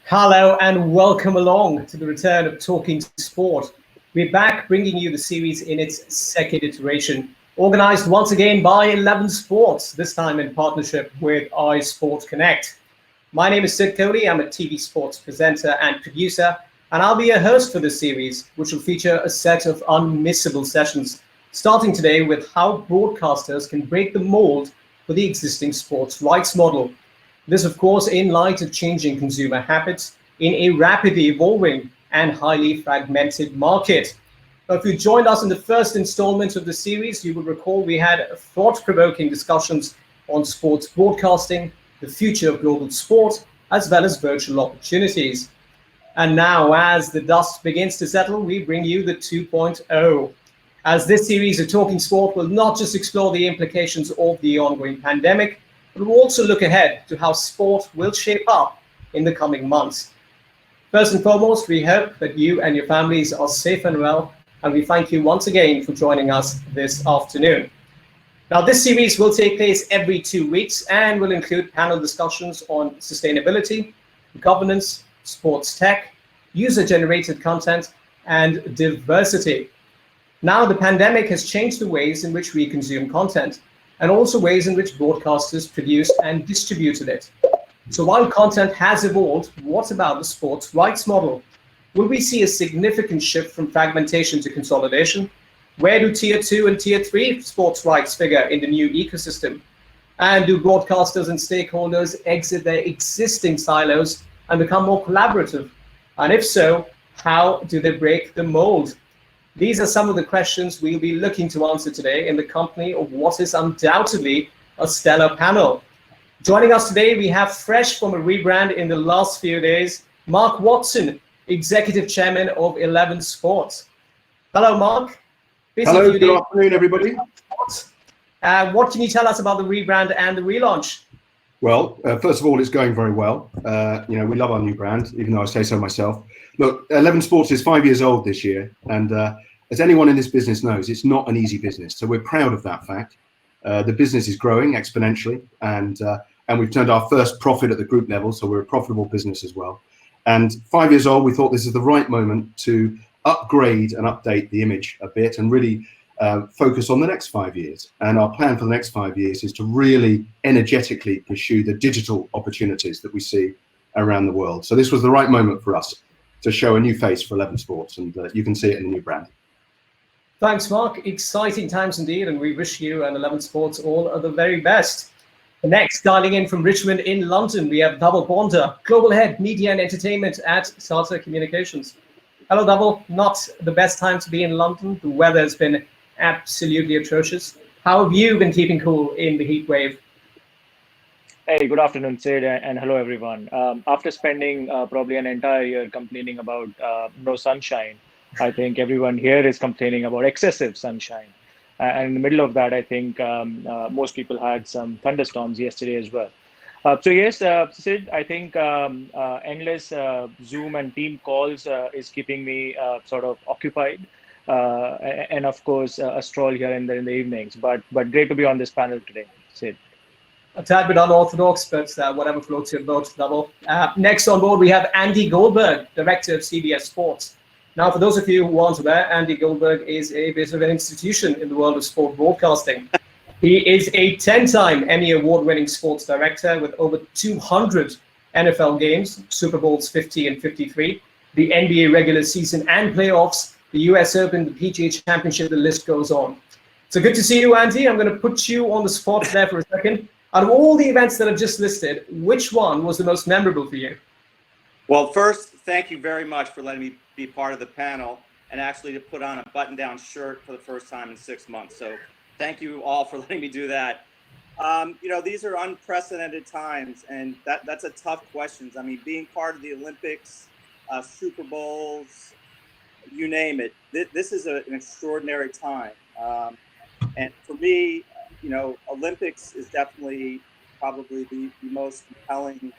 Hello and welcome along to the return of Talking Sport. We're back bringing you the series in its second iteration, organized once again by 11 Sports, this time in partnership with iSport Connect. My name is Sid Kohli. I'm a TV sports presenter and producer, and I'll be your host for this series, which will feature a set of unmissable sessions, starting today with how broadcasters can break the mold for the existing sports rights model. This, of course, in light of changing consumer habits in a rapidly evolving and highly fragmented market. Now, if you joined us in the first installment of the series, you will recall we had thought provoking discussions on sports broadcasting, the future of global sport, as well as virtual opportunities. And now, as the dust begins to settle, we bring you the 2.0. As this series of Talking Sport will not just explore the implications of the ongoing pandemic, but we'll also look ahead to how sport will shape up in the coming months. First and foremost, we hope that you and your families are safe and well, and we thank you once again for joining us this afternoon. Now, this series will take place every 2 weeks and will include panel discussions on sustainability, governance, sports tech, user-generated content, and diversity. Now, the pandemic has changed the ways in which we consume content and also ways in which broadcasters produced and distributed it. So while content has evolved, what about the sports rights model? Will we see a significant shift from fragmentation to consolidation? Where do tier 2 and tier 3 sports rights figure in the new ecosystem? And do broadcasters and stakeholders exit their existing silos and become more collaborative? And if so, how do they break the mold? These are some of the questions we'll be looking to answer today in the company of what is undoubtedly a stellar panel. Joining us today, we have fresh from a rebrand in the last few days, Mark Watson, Executive Chairman of 11 Sports. Hello, Mark. Hello, good afternoon, everybody. What can you tell us about the rebrand and the relaunch? Well, first of all, it's going very well. We love our new brand, even though I say so myself. Look, 11 Sports is 5 years old this year, and as anyone in this business knows, it's not an easy business. So we're proud of that fact. The business is growing exponentially, and we've turned our first profit at the group level, so we're a profitable business as well. And 5 years old, we thought this is the right moment to upgrade and update the image a bit and really focus on the next 5 years. And our plan for the next 5 years is to really energetically pursue the digital opportunities that we see around the world. So this was the right moment for us to show a new face for 11 Sports, and you can see it in the new brand. Thanks, Mark. Exciting times indeed, and we wish you and 11 Sports all of the very best. Next, dialing in from Richmond in London, we have Dhaval Ponda, Global Head Media and Entertainment at Tata Communications. Hello, Dhaval. Not the best time to be in London. The weather has been absolutely atrocious. How have you been keeping cool in the heat wave? Hey, good afternoon, Sid, and hello, everyone. After spending probably an entire year complaining about no sunshine, I think everyone here is complaining about excessive sunshine. And in the middle of that, I think most people had some thunderstorms yesterday as well. So yes, Sid, I think endless Zoom and team calls is keeping me sort of occupied. And of course, a stroll here and there in the evenings. But great to be on this panel today, Sid. A tad bit unorthodox, but whatever floats your boat, Dhaval. Next on board, we have Andy Goldberg, Director of CBS Sports. Now, for those of you who aren't aware, Andy Goldberg is a bit of an institution in the world of sport broadcasting. He is a 10-time Emmy Award-winning sports director with over 200 NFL games, Super Bowls 50 and 53, the NBA regular season and playoffs, the US Open, the PGA Championship, the list goes on. So good to see you, Andy. I'm going to put you on the spot there for a second. Out of all the events that I've just listed, which one was the most memorable for you? Well, first, thank you very much for letting me be part of the panel and actually to put on a button-down shirt for the first time in 6 months. So thank you all for letting me do that. These are unprecedented times, and that's a tough question. I mean, being part of the Olympics, Super Bowls, you name it, this is an extraordinary time. And for me, Olympics is definitely probably the most compelling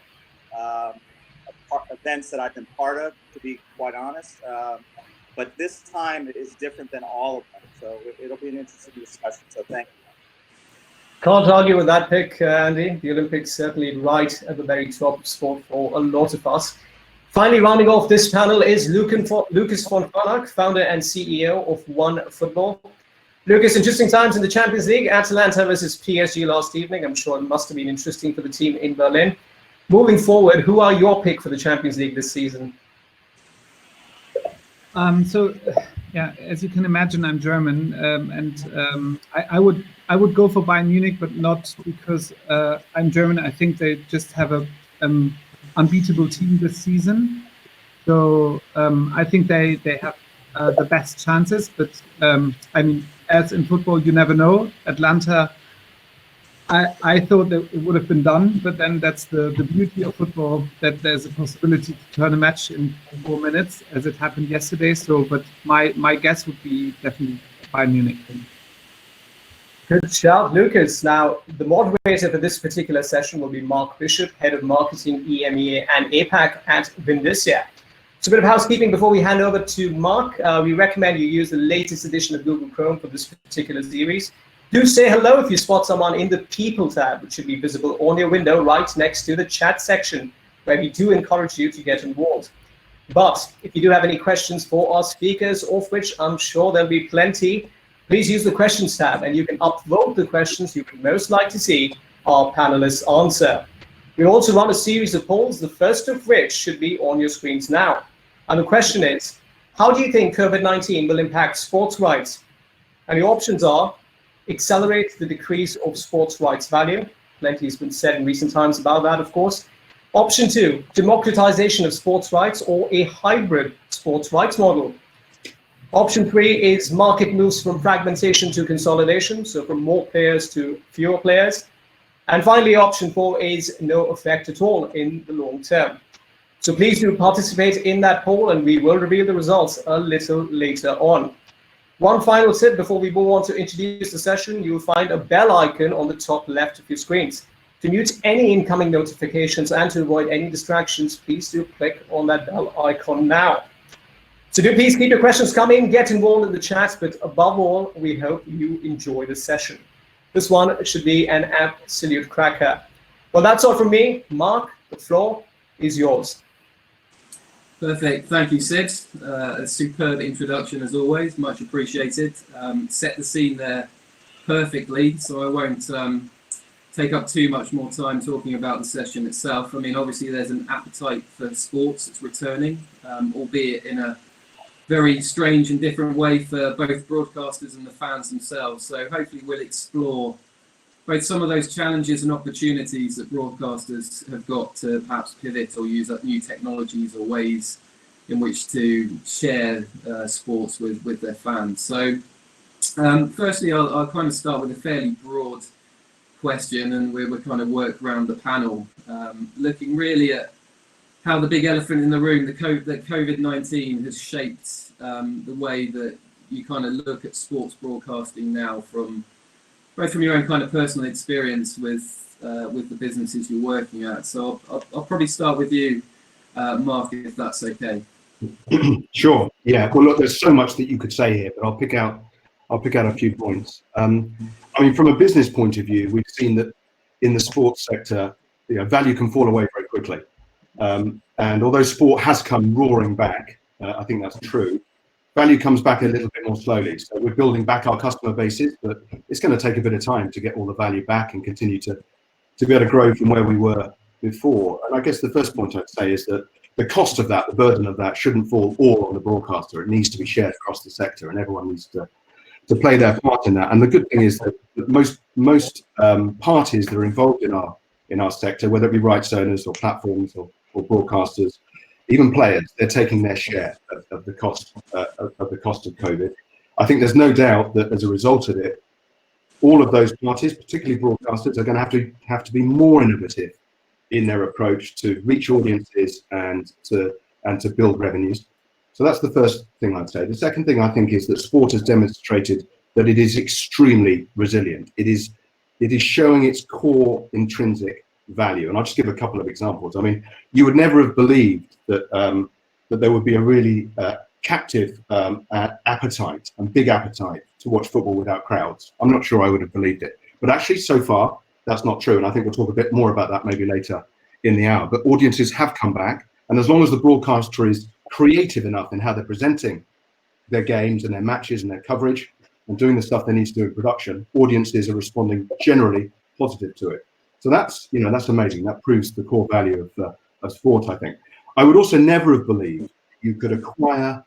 events that I've been part of, to be quite honest. But this time is different than all of them. So it'll be an interesting discussion. So thank you. Can't argue with that pick, Andy. The Olympics certainly right at the very top of sport for a lot of us. Finally, rounding off this panel is Lucas von Farnak, founder and CEO of One Football. Lucas, interesting times in the Champions League. Atalanta versus PSG last evening. I'm sure it must have been interesting for the team in Berlin. Moving forward, who are your pick for the Champions League this season? Yeah, as you can imagine, I'm German, and I would go for Bayern Munich, but not because I'm German. I think they just have a unbeatable team this season, so I think they have the best chances. But I mean, as in football, you never know. Atlanta, I thought that it would have been done, but then that's the beauty of football, that there's a possibility to turn a match in 4 minutes, as it happened yesterday. So, but my guess would be definitely Bayern Munich. Good shout, Lucas. Now, the moderator for this particular session will be Mark Bishop, Head of Marketing, EMEA and APAC at Vindicia. So a bit of housekeeping before we hand over to Mark. We recommend you use the latest edition of Google Chrome for this particular series. Do say hello if you spot someone in the People tab, which should be visible on your window right next to the chat section, where we do encourage you to get involved. But if you do have any questions for our speakers, of which I'm sure there'll be plenty, please use the questions tab and you can upvote the questions you would most like to see our panelists answer. We also run a series of polls, the first of which should be on your screens now. And the question is, how do you think COVID-19 will impact sports rights? And the options are: accelerate the decrease of sports rights value. Plenty has been said in recent times about that, of course. Option 2, democratization of sports rights or a hybrid sports rights model. Option 3 is market moves from fragmentation to consolidation, so from more players to fewer players. And finally, option 4 is no effect at all in the long term. So please do participate in that poll, and we will reveal the results a little later on. One final tip before we move on to introduce the session: you will find a bell icon on the top left of your screens. To mute any incoming notifications and to avoid any distractions, please do click on that bell icon now. So do please keep your questions coming, get involved in the chat, but above all, we hope you enjoy the session. This one should be an absolute cracker. Well, that's all from me. Mark, the floor is yours. Perfect. Thank you, Sid. A superb introduction as always. Much appreciated. Set the scene there perfectly, so I won't take up too much more time talking about the session itself. I mean, obviously there's an appetite for sports that's returning, albeit in a very strange and different way for both broadcasters and the fans themselves. So hopefully we'll explore both some of those challenges and opportunities that broadcasters have got to perhaps pivot or use up new technologies or ways in which to share sports with their fans. So firstly, I'll kind of start with a fairly broad question, and we'll kind of work around the panel, looking really at how the big elephant in the room, that COVID-19 has shaped the way that you kind of look at sports broadcasting now, both from your own kind of personal experience with the businesses you're working at. So I'll probably start with you, Mark, if that's okay. Sure. Yeah. Well, look, there's so much that you could say here, but I'll pick out a few points. I mean, from a business point of view, we've seen that in the sports sector, value can fall away very quickly. And although sport has come roaring back, I think that's true. Value comes back a little bit more slowly. So we're building back our customer bases, but it's going to take a bit of time to get all the value back and continue to be able to grow from where we were before. And I guess the first point I'd say is that the cost of that, the burden of that, shouldn't fall all on the broadcaster. It needs to be shared across the sector, and everyone needs to play their part in that. And the good thing is that most parties that are involved in our sector, whether it be rights owners or platforms or broadcasters, even players, they're taking their share of the cost of COVID. I think there's no doubt that as a result of it, all of those parties, particularly broadcasters, are going to have to be more innovative in their approach to reach audiences and to build revenues. So that's the first thing I'd say. The second thing I think is that sport has demonstrated that it is extremely resilient. It is showing its core intrinsic value. And I'll just give a couple of examples. I mean, you would never have believed that that there would be a really captive appetite and big appetite to watch football without crowds. I'm not sure I would have believed it. But actually, so far, that's not true. And I think we'll talk a bit more about that maybe later in the hour. But audiences have come back. And as long as the broadcaster is creative enough in how they're presenting their games and their matches and their coverage and doing the stuff they need to do in production, audiences are responding generally positive to it. So that's, you know, that's amazing. That proves the core value of sport, I think. I would also never have believed you could acquire,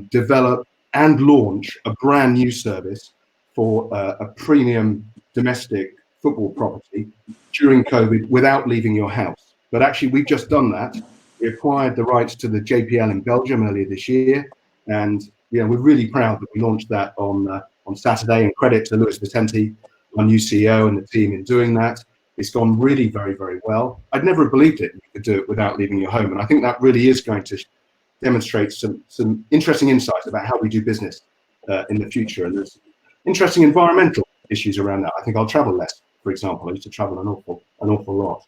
develop and launch a brand new service for a premium domestic football property during COVID without leaving your house. But actually, we've just done that. We acquired the rights to the JPL in Belgium earlier this year, and you know, we're really proud that we launched that on Saturday. And credit to Lewis Vicente, our new CEO, and the team in doing that. It's gone really very, very well. I'd never have believed it. You could do it without leaving your home, and I think that really is going to demonstrate some interesting insights about how we do business in the future. And there's interesting environmental issues around that. I think I'll travel less, for example. I used to travel an awful lot.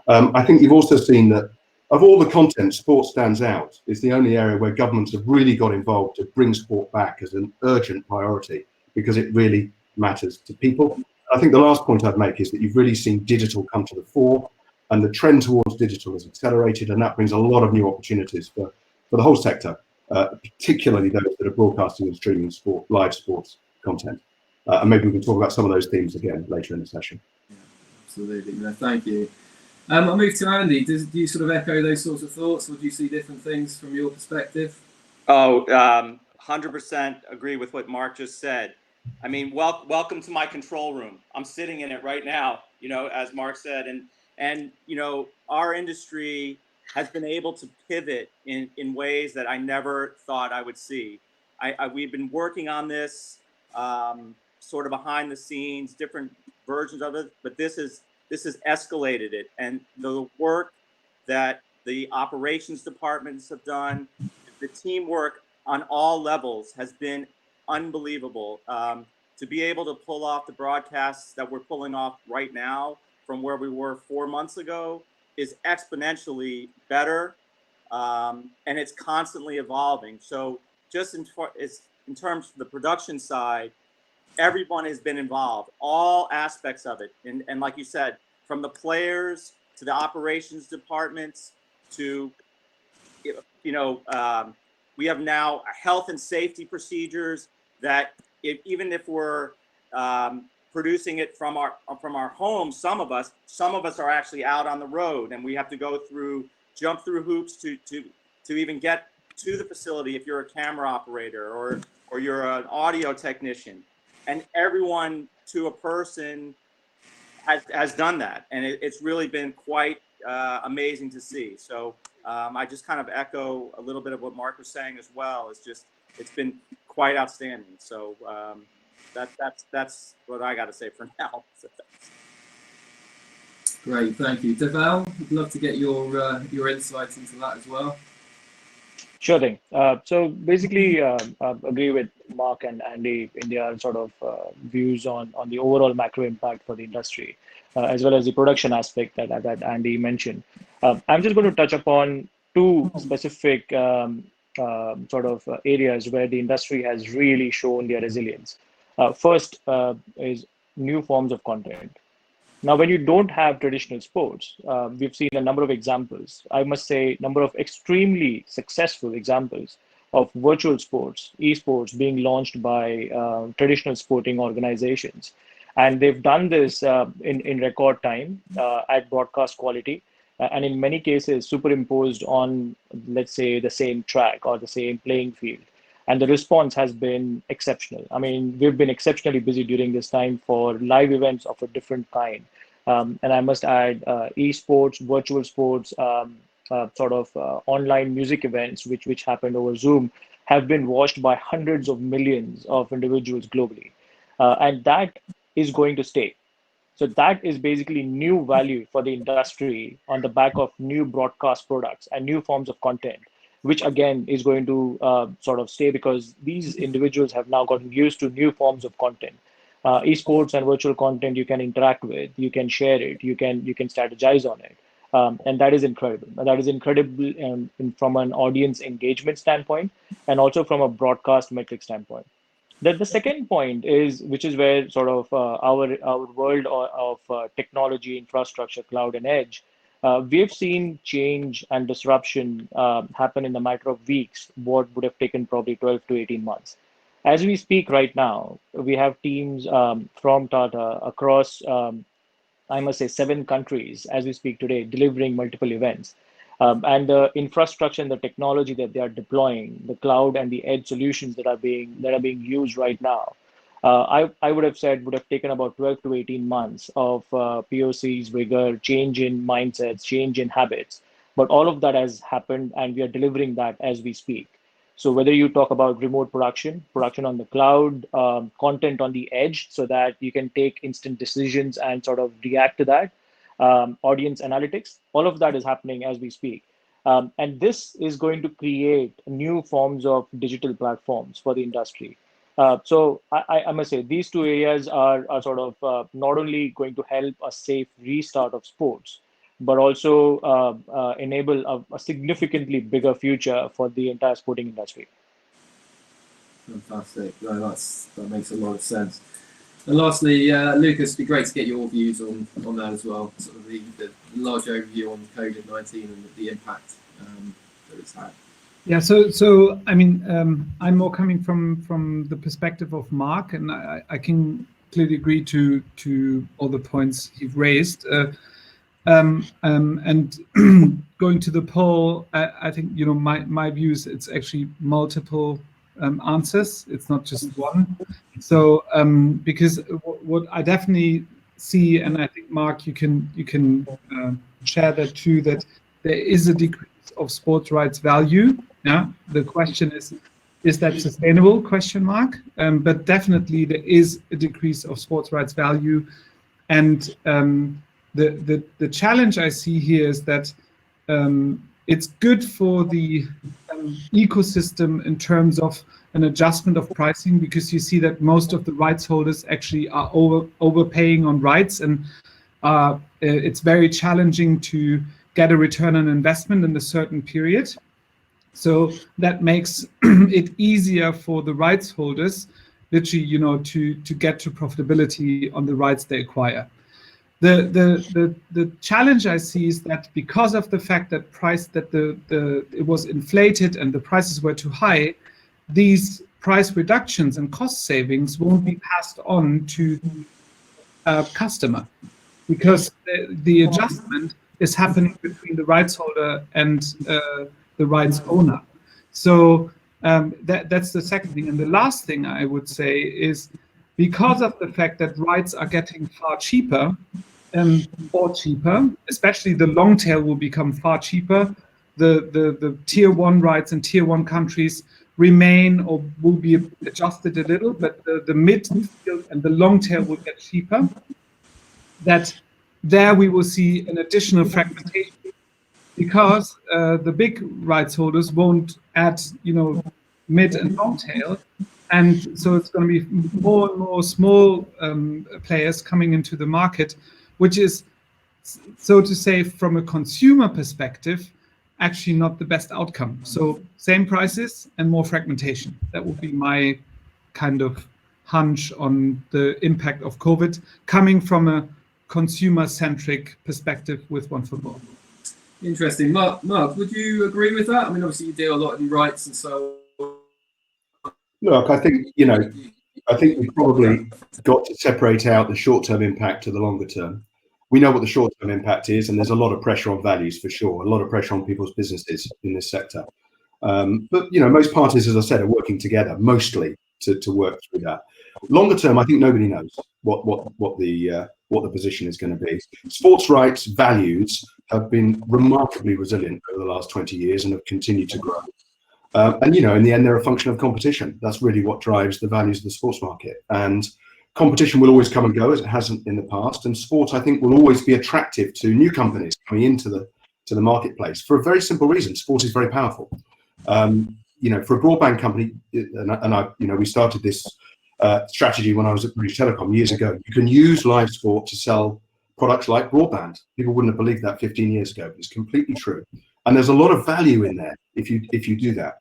I think you've also seen that of all the content, sport stands out. It's the only area where governments have really got involved to bring sport back as an urgent priority because it really matters to people. I think the last point I'd make is that you've really seen digital come to the fore, and the trend towards digital has accelerated, and that brings a lot of new opportunities for the whole sector, particularly those that are broadcasting and streaming sport, live sports content. And maybe we can talk about some of those themes again later in the session. Yeah, absolutely. No, thank you. I'll move to Andy. Do you sort of echo those sorts of thoughts, or do you see different things from your perspective? Oh, 100% agree with what Mark just said. I mean, welcome to my control room. I'm sitting in it right now, you know, as Mark said, and you know, our industry has been able to pivot in ways that I never thought I would see. We've been working on this sort of behind the scenes, different versions of it, but this has escalated it, and the work that the operations departments have done, the teamwork on all levels has been unbelievable. To be able to pull off the broadcasts that we're pulling off right now from where we were 4 months ago is exponentially better, and it's constantly evolving. So just in terms of the production side, everyone has been involved, all aspects of it. And like you said, from the players to the operations departments to, you know, we have now health and safety procedures that even if we're producing it from our homes, some of us are actually out on the road, and we have to jump through hoops to even get to the facility if you're a camera operator or you're an audio technician. And everyone to a person has done that, and it's really been quite amazing to see. So I just kind of echo a little bit of what Mark was saying as well. It's been quite outstanding. So that's what I got to say for now. So Great, thank you, Deval. I'd love to get your insights into that as well. Sure thing. So basically, agree with Mark and Andy in their sort of views on the overall macro impact for the industry, as well as the production aspect that Andy mentioned. I'm just going to touch upon two specific sort of areas where the industry has really shown their resilience. First is new forms of content. Now, when you don't have traditional sports, we've seen a number of examples. I must say, number of extremely successful examples of virtual sports, esports being launched by traditional sporting organizations. And they've done this in record time at broadcast quality, and in many cases superimposed on, let's say, the same track or the same playing field. And the response has been exceptional. I mean, we've been exceptionally busy during this time for live events of a different kind. And I must add, esports, virtual sports, sort of online music events, which happened over Zoom, have been watched by hundreds of millions of individuals globally. And that is going to stay. So that is basically new value for the industry on the back of new broadcast products and new forms of content, which again is going to sort of stay because these individuals have now gotten used to new forms of content. Esports and virtual content you can interact with, you can share it, you can strategize on it. And that is incredible. That is incredible from an audience engagement standpoint and also from a broadcast metric standpoint. The second point is, which is where sort of our world of technology, infrastructure, cloud, and edge we have seen change and disruption happen in a matter of weeks, what would have taken probably 12 to 18 months. As we speak right now, we have teams from Tata across, I must say, 7 countries as we speak today, delivering multiple events. And the infrastructure and the technology that they are deploying, the cloud and the edge solutions that are being used right now, I would have said would have taken about 12 to 18 months of POCs, rigor, change in mindsets, change in habits. But all of that has happened, and we are delivering that as we speak. So whether you talk about remote production on the cloud, content on the edge, so that you can take instant decisions and sort of react to that, audience analytics, all of that is happening as we speak. And this is going to create new forms of digital platforms for the industry. So I must say these 2 areas are sort of not only going to help a safe restart of sports, but also enable a significantly bigger future for the entire sporting industry. Fantastic. No, that makes a lot of sense. And lastly, Lucas, it'd be great to get your views on that as well, sort of the large overview on COVID-19 and the impact that it's had. Yeah, so I mean, I'm more coming from the perspective of Mark, and I can clearly agree to all the points you've raised. And going to the poll, I think, you know, my views, it's actually multiple answers. It's not just one. So because what I definitely see, and I think Mark, you can share that too, that there is a decrease of sports rights value. Yeah, the question is that sustainable? Question mark. But definitely there is a decrease of sports rights value, and the challenge I see here is that it's good for the ecosystem in terms of an adjustment of pricing, because you see that most of the rights holders actually are overpaying on rights, and it's very challenging to get a return on investment in a certain period. So that makes it easier for the rights holders, literally, you know, to get to profitability on the rights they acquire. The challenge I see is that because of the fact that it was inflated and the prices were too high, these price reductions and cost savings won't be passed on to the customer, because the adjustment is happening between the rights holder and the rights owner. So that's the second thing. And the last thing I would say is, because of the fact that rights are getting far cheaper, especially the long tail will become far cheaper. The tier 1 rights in tier 1 countries remain or will be adjusted a little, but the mid and the long tail will get cheaper. That there we will see an additional fragmentation, because the big rights holders won't add, you know, mid and long tail, and so it's going to be more and more small players coming into the market, which is, so to say, from a consumer perspective, actually not the best outcome. So same prices and more fragmentation. That would be my kind of hunch on the impact of COVID, coming from a consumer-centric perspective with OneFootball. Interesting. Mark, would you agree with that? I mean, obviously you deal a lot in rights and so on. Look, I think, you know, we've probably got to separate out the short-term impact to the longer term. We know what the short-term impact is, and there's a lot of pressure on values for sure, a lot of pressure on people's businesses in this sector. But, you know, most parties, as I said, are working together mostly to work through that. Longer term, I think nobody knows what the position is going to be. Sports rights values have been remarkably resilient over the last 20 years and have continued to grow. And, you know, in the end, they're a function of competition. That's really what drives the values of the sports market. And competition will always come and go, as it hasn't in the past. And sports, I think, will always be attractive to new companies coming into the marketplace for a very simple reason. Sport is very powerful. You know, for a broadband company, we started this strategy when I was at British Telecom years ago. You can use live sport to sell products like broadband. People wouldn't have believed that 15 years ago, but it's completely true. And there's a lot of value in there if you do that.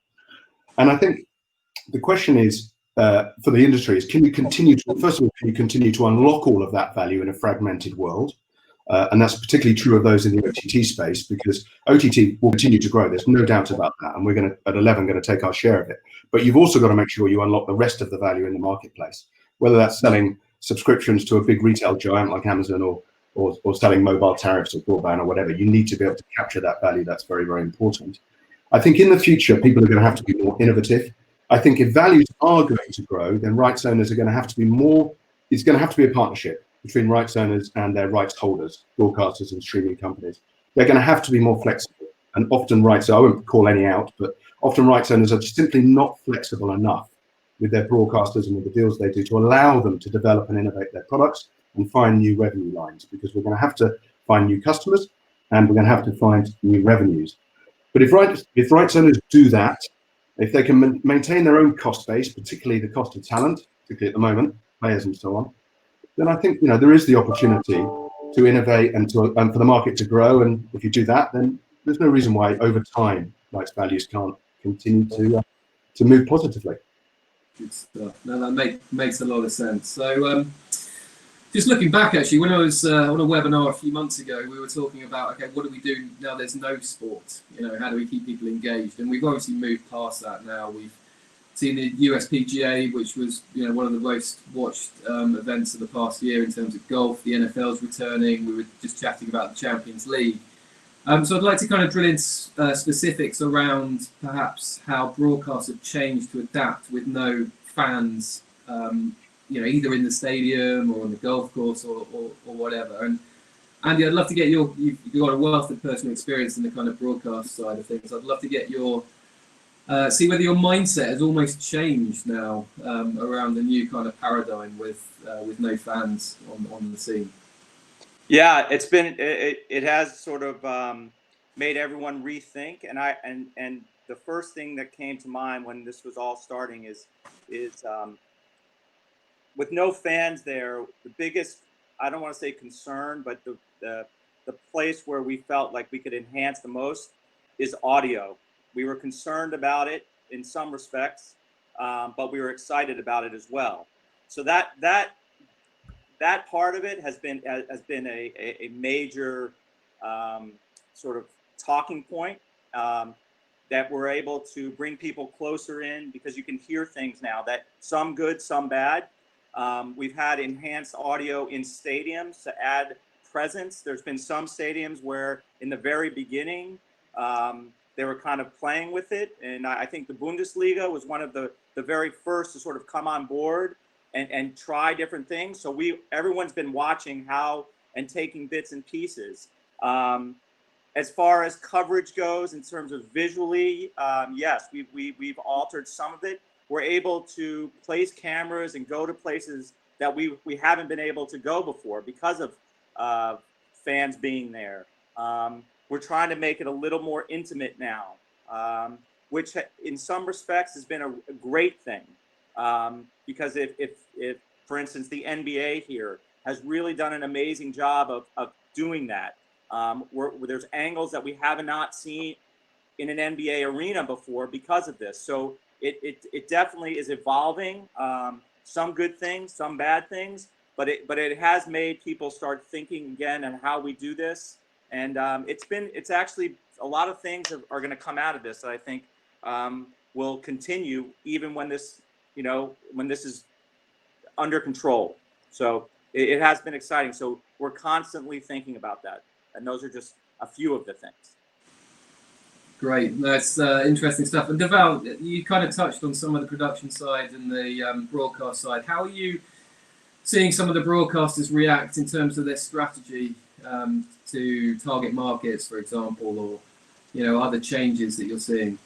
And I think the question is, for the industry is, can you continue to unlock all of that value in a fragmented world? And that's particularly true of those in the OTT space, because OTT will continue to grow. There's no doubt about that. And we're going to, at 11, going to take our share of it. But you've also got to make sure you unlock the rest of the value in the marketplace, whether that's selling subscriptions to a big retail giant like Amazon, or selling mobile tariffs or broadband or whatever. You need to be able to capture that value. That's very, very important. I think in the future, people are going to have to be more innovative. I think if values are going to grow, then rights owners are going to have to be more, it's going to have to be a partnership between rights owners and their rights holders, broadcasters and streaming companies. They're going to have to be more flexible. And often rights, I won't call any out, but often rights owners are simply not flexible enough with their broadcasters and with the deals they do to allow them to develop and innovate their products and find new revenue lines, because we're going to have to find new customers and we're going to have to find new revenues. But if rights owners do that, if they can maintain their own cost base, particularly the cost of talent, particularly at the moment, players and so on, then I think there is the opportunity to innovate and for the market to grow. And if you do that, then there's no reason why over time rights values can't continue to move positively. Good stuff. No, that makes a lot of sense. So just looking back, actually, when I was on a webinar a few months ago, we were talking about, okay, what do we do now there's no sport? How do we keep people engaged? And we've obviously moved past that now. We've seen the USPGA, which was one of the most watched events of the past year in terms of golf. The NFL's returning. We were just chatting about the Champions League. So I'd like to kind of drill in specifics around perhaps how broadcasts have changed to adapt with no fans, either in the stadium or on the golf course or whatever. And Andy, I'd love to get you've got a wealth of personal experience in the kind of broadcast side of things. I'd love to get see whether your mindset has almost changed now around the new kind of paradigm with no fans on the scene. Yeah, it has sort of made everyone rethink, and the first thing that came to mind when this was all starting is with no fans there, the biggest, I don't want to say concern, but the place where we felt like we could enhance the most is audio. We were concerned about it in some respects, but we were excited about it as well. So that part of it has been a major sort of talking point, that we're able to bring people closer in, because you can hear things now, that some good, some bad. We've had enhanced audio in stadiums to add presence. There's been some stadiums where in the very beginning, they were kind of playing with it. And I think the Bundesliga was one of the very first to sort of come on board and try different things. So everyone's been watching how and taking bits and pieces. As far as coverage goes, in terms of visually, yes, we've altered some of it. We're able to place cameras and go to places that we haven't been able to go before because of fans being there. We're trying to make it a little more intimate now, which in some respects has been a great thing. Because if, for instance, the NBA here has really done an amazing job of doing that. Where there's angles that we have not seen in an NBA arena before because of this. So it definitely is evolving. Some good things, some bad things, but it has made people start thinking again on how we do this. And it's actually a lot of things are going to come out of this that I think will continue even when this is under control. So it has been exciting. So we're constantly thinking about that. And those are just a few of the things. Great, that's interesting stuff. And Deval, you kind of touched on some of the production side and the broadcast side. How are you seeing some of the broadcasters react in terms of their strategy to target markets, for example, or other changes that you're seeing?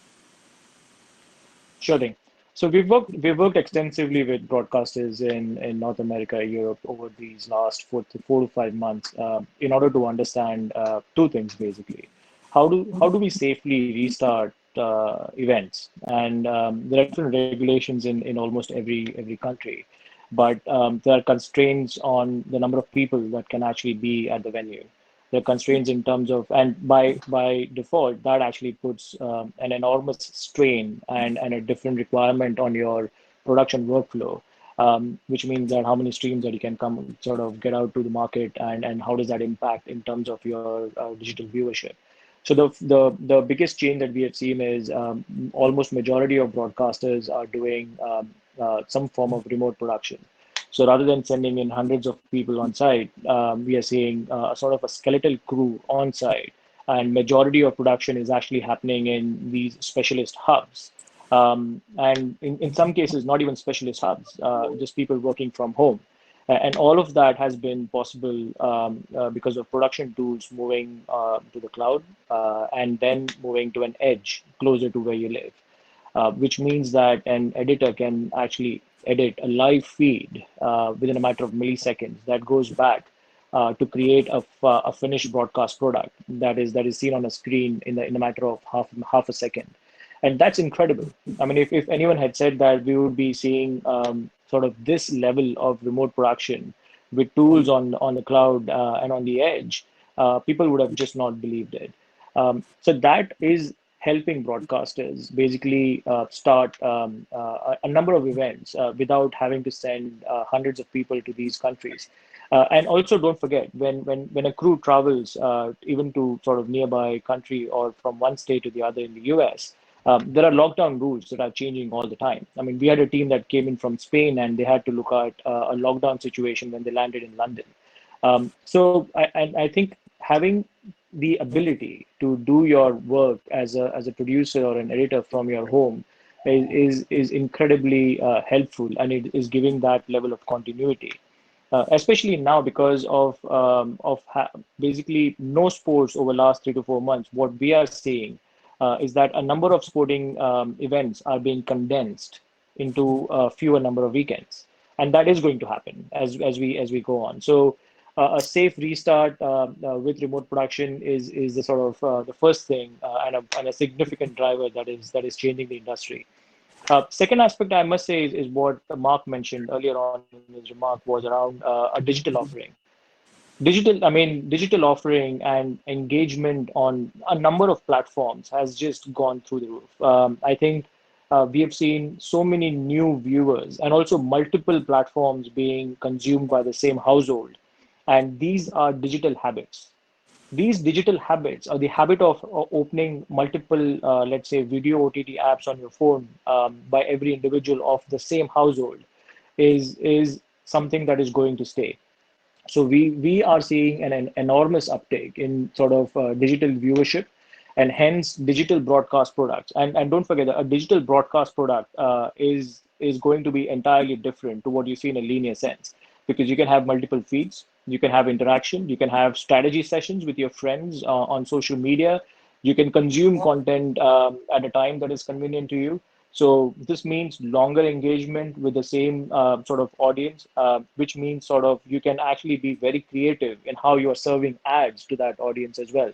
Sure thing. So we've worked extensively with broadcasters in North America, Europe over these last 4 to 5 months in order to understand two things basically. How do we safely restart events? And there are different regulations in almost every country, but there are constraints on the number of people that can actually be at the venue. There are constraints in terms of, and by default, that actually puts an enormous strain and a different requirement on your production workflow. which means that how many streams that you can come sort of get out to the market, and how does that impact in terms of your digital viewership. So the biggest change that we have seen is almost majority of broadcasters are doing some form of remote production. So rather than sending in hundreds of people on site, we are seeing sort of a skeletal crew on site, and majority of production is actually happening in these specialist hubs. And in some cases, not even specialist hubs, just people working from home. And all of that has been possible because of production tools moving to the cloud and then moving to an edge closer to where you live, which means that an editor can actually edit a live feed within a matter of milliseconds that goes back to create a finished broadcast product that is seen on a screen in a matter of half a second. And that's incredible. I mean, if anyone had said that we would be seeing sort of this level of remote production with tools on the cloud and on the edge, people would have just not believed it. So that is helping broadcasters basically start a number of events without having to send hundreds of people to these countries. And also, don't forget, when a crew travels even to sort of nearby country or from one state to the other in the US, there are lockdown rules that are changing all the time. I mean, we had a team that came in from Spain, and they had to look at a lockdown situation when they landed in London. So I think having the ability to do your work as a producer or an editor from your home is incredibly helpful, and it is giving that level of continuity. Especially now because of basically no sports over the last 3 to 4 months, what we are seeing is that a number of sporting events are being condensed into a fewer number of weekends, and that is going to happen as we go on. So a safe restart with remote production is the sort of the first thing and a significant driver that is changing the industry. Second aspect I must say is what Mark mentioned earlier on in his remark was around a digital offering. Digital offering and engagement on a number of platforms has just gone through the roof. I think we have seen so many new viewers and also multiple platforms being consumed by the same household. And these are digital habits. These digital habits are the habit of opening multiple, let's say, video OTT apps on your phone by every individual of the same household is something that is going to stay. So we are seeing an enormous uptake in sort of digital viewership, and hence digital broadcast products. And don't forget that a digital broadcast product is going to be entirely different to what you see in a linear sense, because you can have multiple feeds, you can have interaction, you can have strategy sessions with your friends on social media, you can consume content at a time that is convenient to you. So this means longer engagement with the same sort of audience, which means sort of you can actually be very creative in how you are serving ads to that audience as well.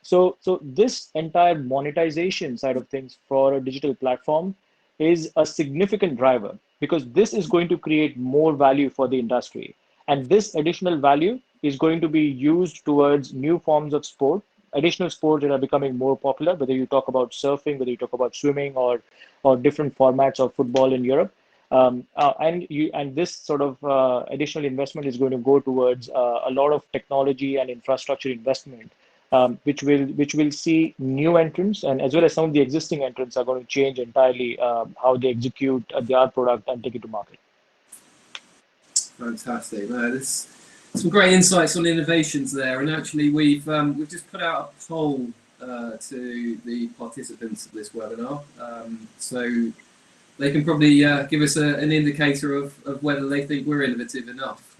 So this entire monetization side of things for a digital platform is a significant driver, because this is going to create more value for the industry. And this additional value is going to be used towards new forms of sport, additional sports that are becoming more popular, whether you talk about surfing, whether you talk about swimming, or different formats of football in Europe. And this sort of additional investment is going to go towards a lot of technology and infrastructure investment, which will see new entrants, and as well as some of the existing entrants are going to change entirely how they execute their product and take it to market. Fantastic. No, there's some great insights on innovations there, and actually we've just put out a poll to the participants of this webinar, so they can probably give us an indicator of whether they think we're innovative enough.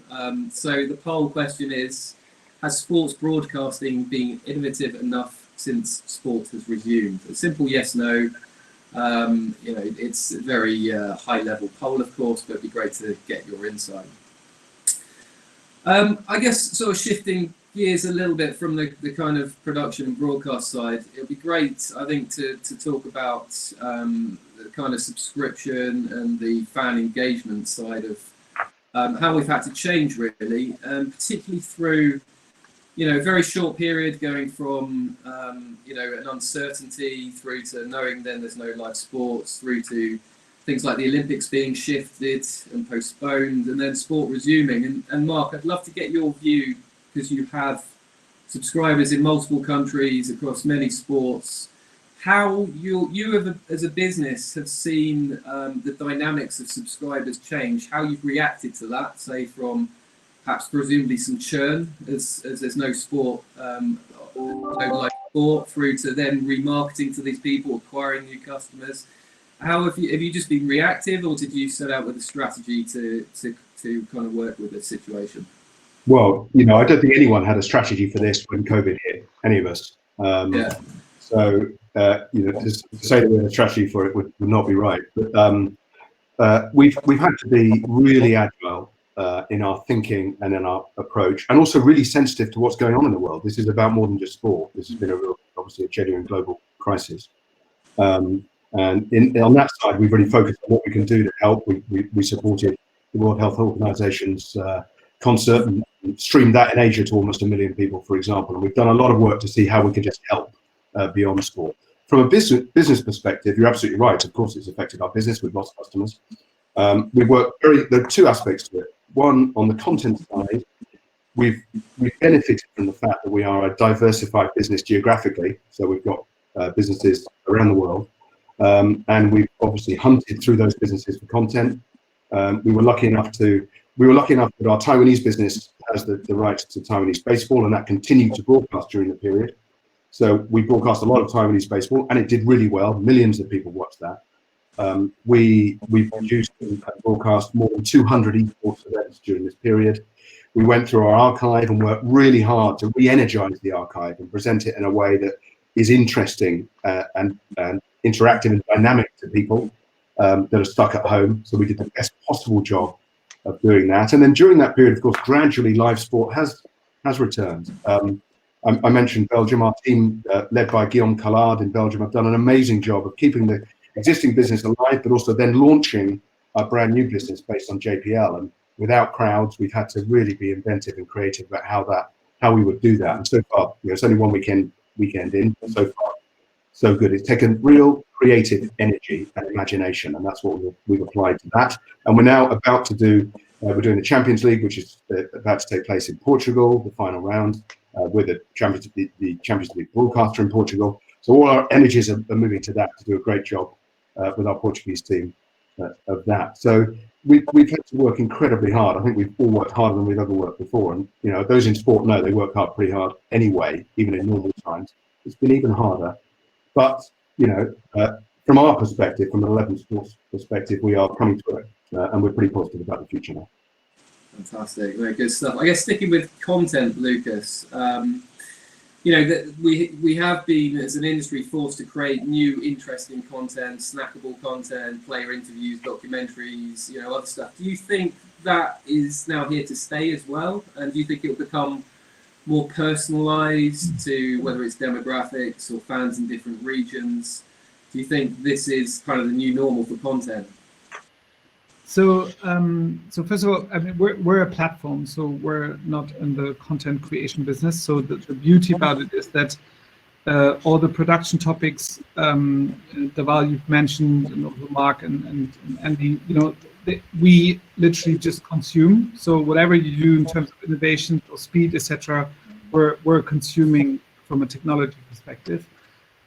So the poll question is: has sports broadcasting been innovative enough since sport has resumed? A simple yes, no. It's a very high level poll, of course, but it'd be great to get your insight. I guess sort of shifting gears a little bit from the kind of production and broadcast side, it would be great, I think, to talk about the kind of subscription and the fan engagement side of how we've had to change, really, particularly through a very short period, going from an uncertainty through to knowing then there's no live sports, through to things like the Olympics being shifted and postponed, and then sport resuming. And Mark, I'd love to get your view, because you have subscribers in multiple countries across many sports, how you as a business have seen the dynamics of subscribers change, how you've reacted to that, say from perhaps presumably some churn as there's no sport, no live sport, through to then remarketing to these people, acquiring new customers. How have you just been reactive, or did you set out with a strategy to kind of work with the situation? Well, I don't think anyone had a strategy for this when COVID hit, any of us. So, to say that we had a strategy for it would not be right. But we've had to be really agile in our thinking and in our approach, and also really sensitive to what's going on in the world. This is about more than just sport. This has been obviously a genuine global crisis. And on that side, we've really focused on what we can do to help. We supported the World Health Organization's concert and streamed that in Asia to almost 1 million people, for example. And we've done a lot of work to see how we can just help beyond sport. From a business perspective, you're absolutely right. Of course, it's affected our business. We've lost customers. There are two aspects to it. One, on the content side, we've benefited from the fact that we are a diversified business geographically. So we've got businesses around the world. And we've obviously hunted through those businesses for content. We were lucky enough that our Taiwanese business has the rights to Taiwanese baseball, and that continued to broadcast during the period. So we broadcast a lot of Taiwanese baseball, and it did really well. Millions of people watched that. We produced and broadcast more than 200 esports events during this period. We went through our archive and worked really hard to re-energize the archive and present it in a way that is interesting and interactive and dynamic to people that are stuck at home. So we did the best possible job of doing that. And then during that period, of course, gradually live sport has returned. I mentioned Belgium. Our team, led by Guillaume Collard in Belgium, have done an amazing job of keeping the existing business alive, but also then launching a brand new business based on JPL. And without crowds, we've had to really be inventive and creative about how we would do that. And so far, it's only one weekend in, but so far, so good. It's taken real creative energy and imagination, and that's what we've applied to that. And we're now about to do, we're doing the Champions League, which is about to take place in Portugal, the final round, with the Champions League broadcaster in Portugal. So all our energies are moving to that to do a great job with our Portuguese team of that. So we've had to work incredibly hard. I think we've all worked harder than we've ever worked before. And those in sport know they work hard, pretty hard anyway, even in normal times. It's been even harder. But from our perspective, from an 11 Sports perspective, we are coming through it, and we're pretty positive about the future now. Fantastic, very good stuff. I guess sticking with content, Lucas, that we have been as an industry forced to create new interesting content, snackable content, player interviews, documentaries, other stuff. Do you think that is now here to stay as well? And do you think it will become more personalized to whether it's demographics or fans in different regions? Do you think this is kind of the new normal for content? So first of all, I mean, we're a platform, so we're not in the content creation business. So the beauty about it is that all the production topics, the value you've mentioned, and Mark and Andy, we literally just consume. So whatever you do in terms of innovation or speed, etc., we're consuming from a technology perspective.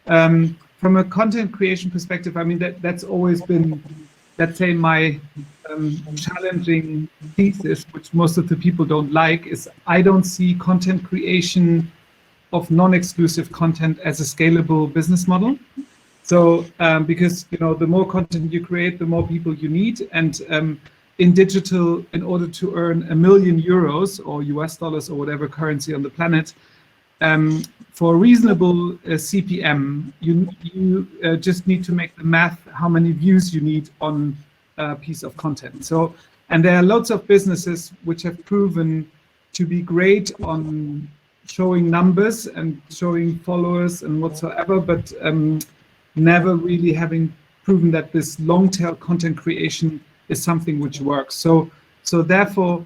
From a content creation perspective, I mean that's always been, let's say, my challenging thesis, which most of the people don't like, is I don't see content creation of non-exclusive content as a scalable business model. So because the more content you create, the more people you need, and in digital, in order to earn €1 million or US dollars or whatever currency on the planet, for a reasonable CPM, you just need to make the math how many views you need on a piece of content. So, and there are lots of businesses which have proven to be great on showing numbers and showing followers and whatsoever, but never really having proven that this long-tail content creation is something which works. So therefore,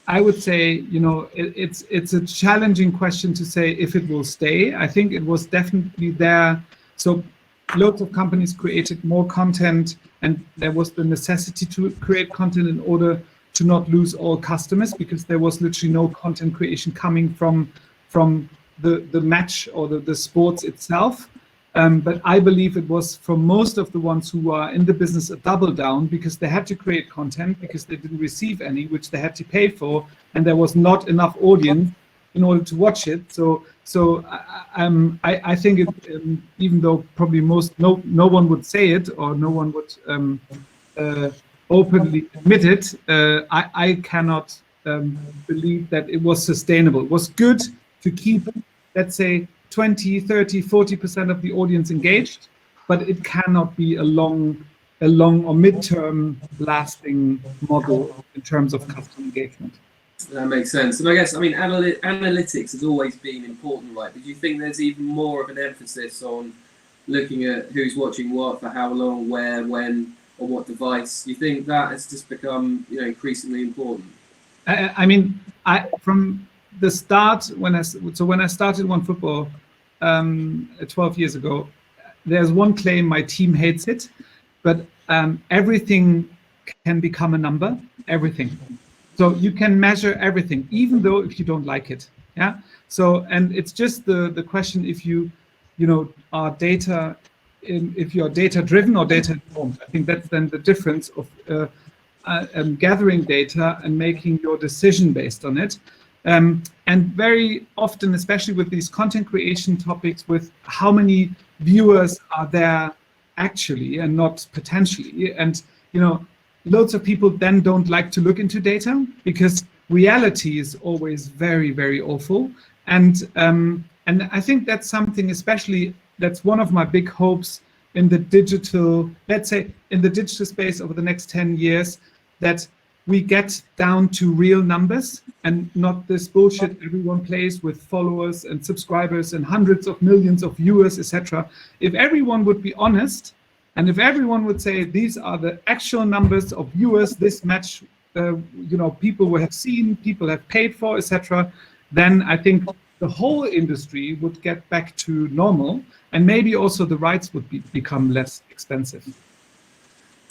I would say, it's a challenging question to say if it will stay. I think it was definitely there. So lots of companies created more content and there was the necessity to create content in order to not lose all customers, because there was literally no content creation coming from the match or the sports itself. But I believe it was for most of the ones who are in the business a double down, because they had to create content because they didn't receive any, which they had to pay for, and there was not enough audience in order to watch it. So I think it, even though probably no one would say it, or no one would openly admit it, I cannot believe that it was sustainable. It was good to keep, let's say, 20, 30, 40% of the audience engaged, but it cannot be a long or midterm lasting model in terms of customer engagement. That makes sense. And I guess, I mean, analytics has always been important, right? But do you think there's even more of an emphasis on looking at who's watching what, for how long, where, when, on what device? Do you think that has just become, increasingly important? I mean, from the start, when I started OneFootball 12 years ago, there's one claim: my team hates it, but everything can become a number. Everything. So you can measure everything, even though if you don't like it. Yeah. So, and it's just the question if you are data, if you're data driven or data informed. I think that's then the difference of gathering data and making your decision based on it. And very often, especially with these content creation topics, with how many viewers are there actually and not potentially, and loads of people then don't like to look into data because reality is always very, very awful. And I think that's something, especially, that's one of my big hopes in the digital, let's say, in the digital space over the next 10 years, that we get down to real numbers and not this bullshit everyone plays with followers and subscribers and hundreds of millions of viewers, etc. If everyone would be honest, and if everyone would say these are the actual numbers of viewers this match, people will have seen, people have paid for, etc., then I think the whole industry would get back to normal, and maybe also the rights would become less expensive.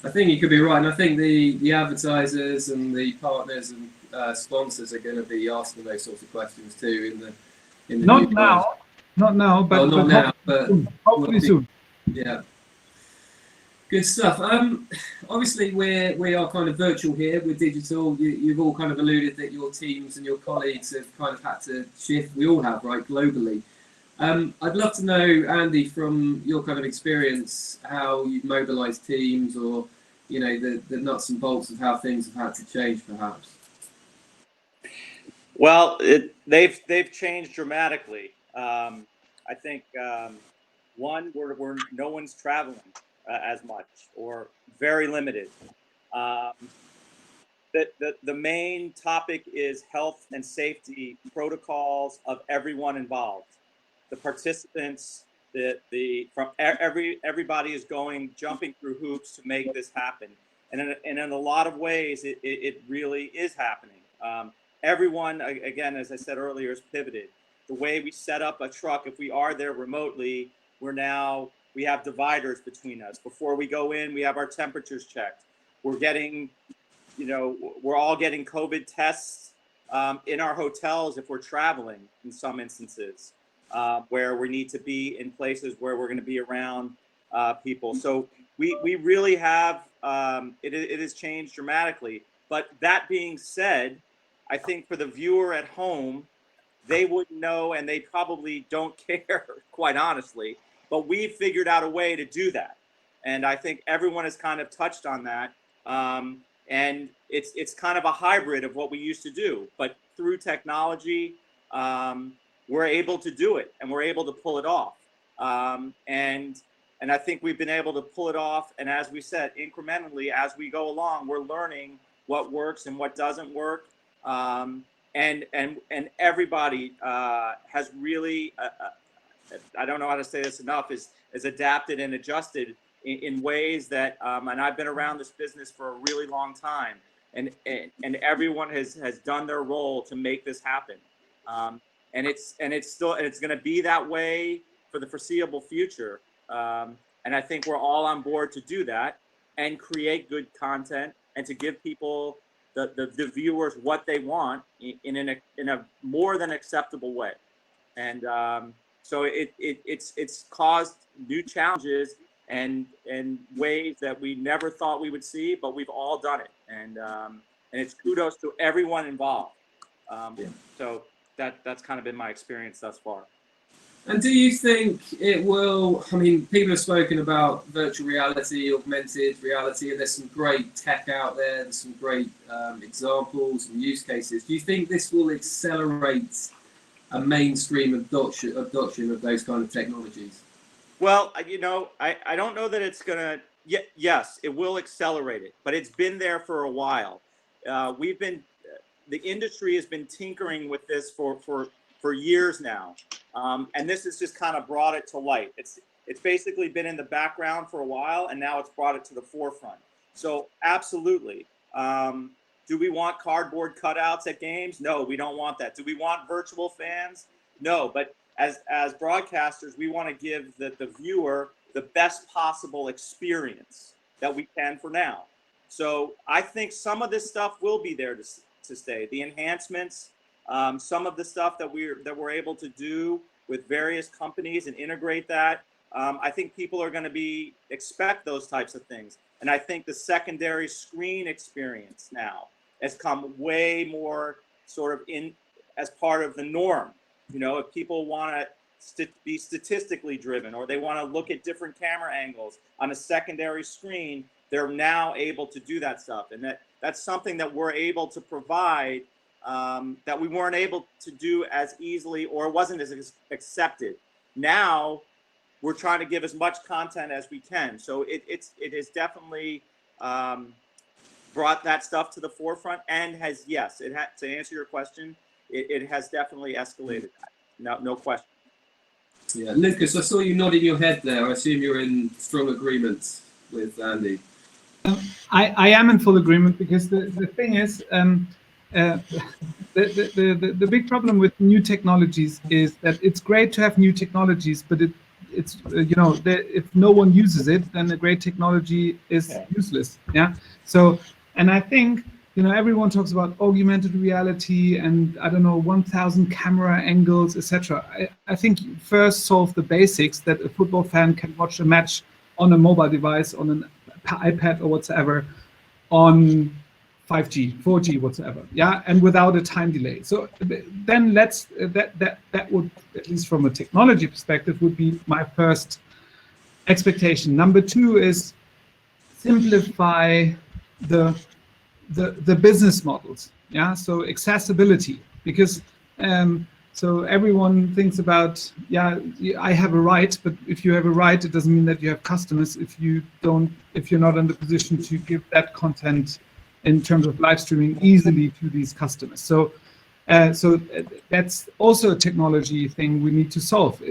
I think you could be right, and I think the advertisers and the partners and sponsors are going to be asking those sorts of questions too in the not now, but not now, but hopefully soon. Yeah. Good stuff. Obviously, we are kind of virtual here. We're digital. You've all kind of alluded that your teams and your colleagues have kind of had to shift. We all have, right, globally. I'd love to know, Andy, from your kind of experience, how you've mobilised teams, or the nuts and bolts of how things have had to change, perhaps. Well, they've changed dramatically. I think one, we're no one's traveling as much, or very limited. The main topic is health and safety protocols of everyone involved. The participants, everybody is jumping through hoops to make this happen, and in a lot of ways, it really is happening. Everyone, again, as I said earlier, is pivoted. The way we set up a truck, if we are there remotely, we have dividers between us. Before we go in, we have our temperatures checked. We're all getting COVID tests in our hotels if we're traveling in some instances, where we need to be in places where we're going to be around people. So we really have, it has changed dramatically. But that being said, I think for the viewer at home, they wouldn't know, and they probably don't care, quite honestly. But we figured out a way to do that, and I think everyone has kind of touched on that. And it's kind of a hybrid of what we used to do, but through technology, we're able to do it, and we're able to pull it off. And I think we've been able to pull it off. And as we said, incrementally, as we go along, we're learning what works and what doesn't work. And everybody has really. I don't know how to say this enough, is adapted and adjusted in ways that, and I've been around this business for a really long time, and everyone has done their role to make this happen. And it's going to be that way for the foreseeable future. And I think we're all on board to do that. and create good content and to give people the viewers what they want in a more than acceptable way. And so it's caused new challenges and ways that we never thought we would see, but we've all done it. And it's kudos to everyone involved. So that's kind of been my experience thus far. And do you think it will, I mean, people have spoken about virtual reality, augmented reality, and there's some great tech out there, there's some great examples and use cases. Do you think this will accelerate a mainstream adoption of those kind of technologies? Well, you know, I don't know that it's going to, yes, it will accelerate it, but it's been there for a while. The industry has been tinkering with this for years now. And this has just kind of brought it to light. It's basically been in the background for a while, and now it's brought it to the forefront. So absolutely. Do we want cardboard cutouts at games? No, we don't want that. Do we want virtual fans? No, but as broadcasters, we want to give the viewer the best possible experience that we can for now. So I think some of this stuff will be there to stay. The enhancements, some of the stuff that we're able to do with various companies and integrate that. I think people are going to expect those types of things. And I think the secondary screen experience now has come way more sort of in as part of the norm. You know, if people want to be statistically driven, or they want to look at different camera angles on a secondary screen, they're now able to do that stuff. And that's something that we're able to provide that we weren't able to do as easily, or wasn't as accepted. Now we're trying to give as much content as we can. So it has definitely brought that stuff to the forefront, and has, yes, to answer your question, it has definitely escalated that. No question. Yeah, Lucas, I saw you nodding your head there. I assume you're in strong agreement with Andy. I am in full agreement, because the thing is, the big problem with new technologies is that it's great to have new technologies, but it's you know, if no one uses it, then the great technology is useless. Yeah. So, and I think, you know, everyone talks about augmented reality and, I don't know, 1,000 camera angles, etc. I think you first solve the basics, that a football fan can watch a match on a mobile device, on an iPad or whatever, on 5G, 4G, whatsoever, yeah, and without a time delay. So then that would, at least from a technology perspective, would be my first expectation. Number two is simplify the business models, yeah. So accessibility, because so everyone thinks about, yeah, I have a right, but if you have a right, it doesn't mean that you have customers if you're not in the position to give that content in terms of live streaming easily to these customers. So that's also a technology thing we need to solve.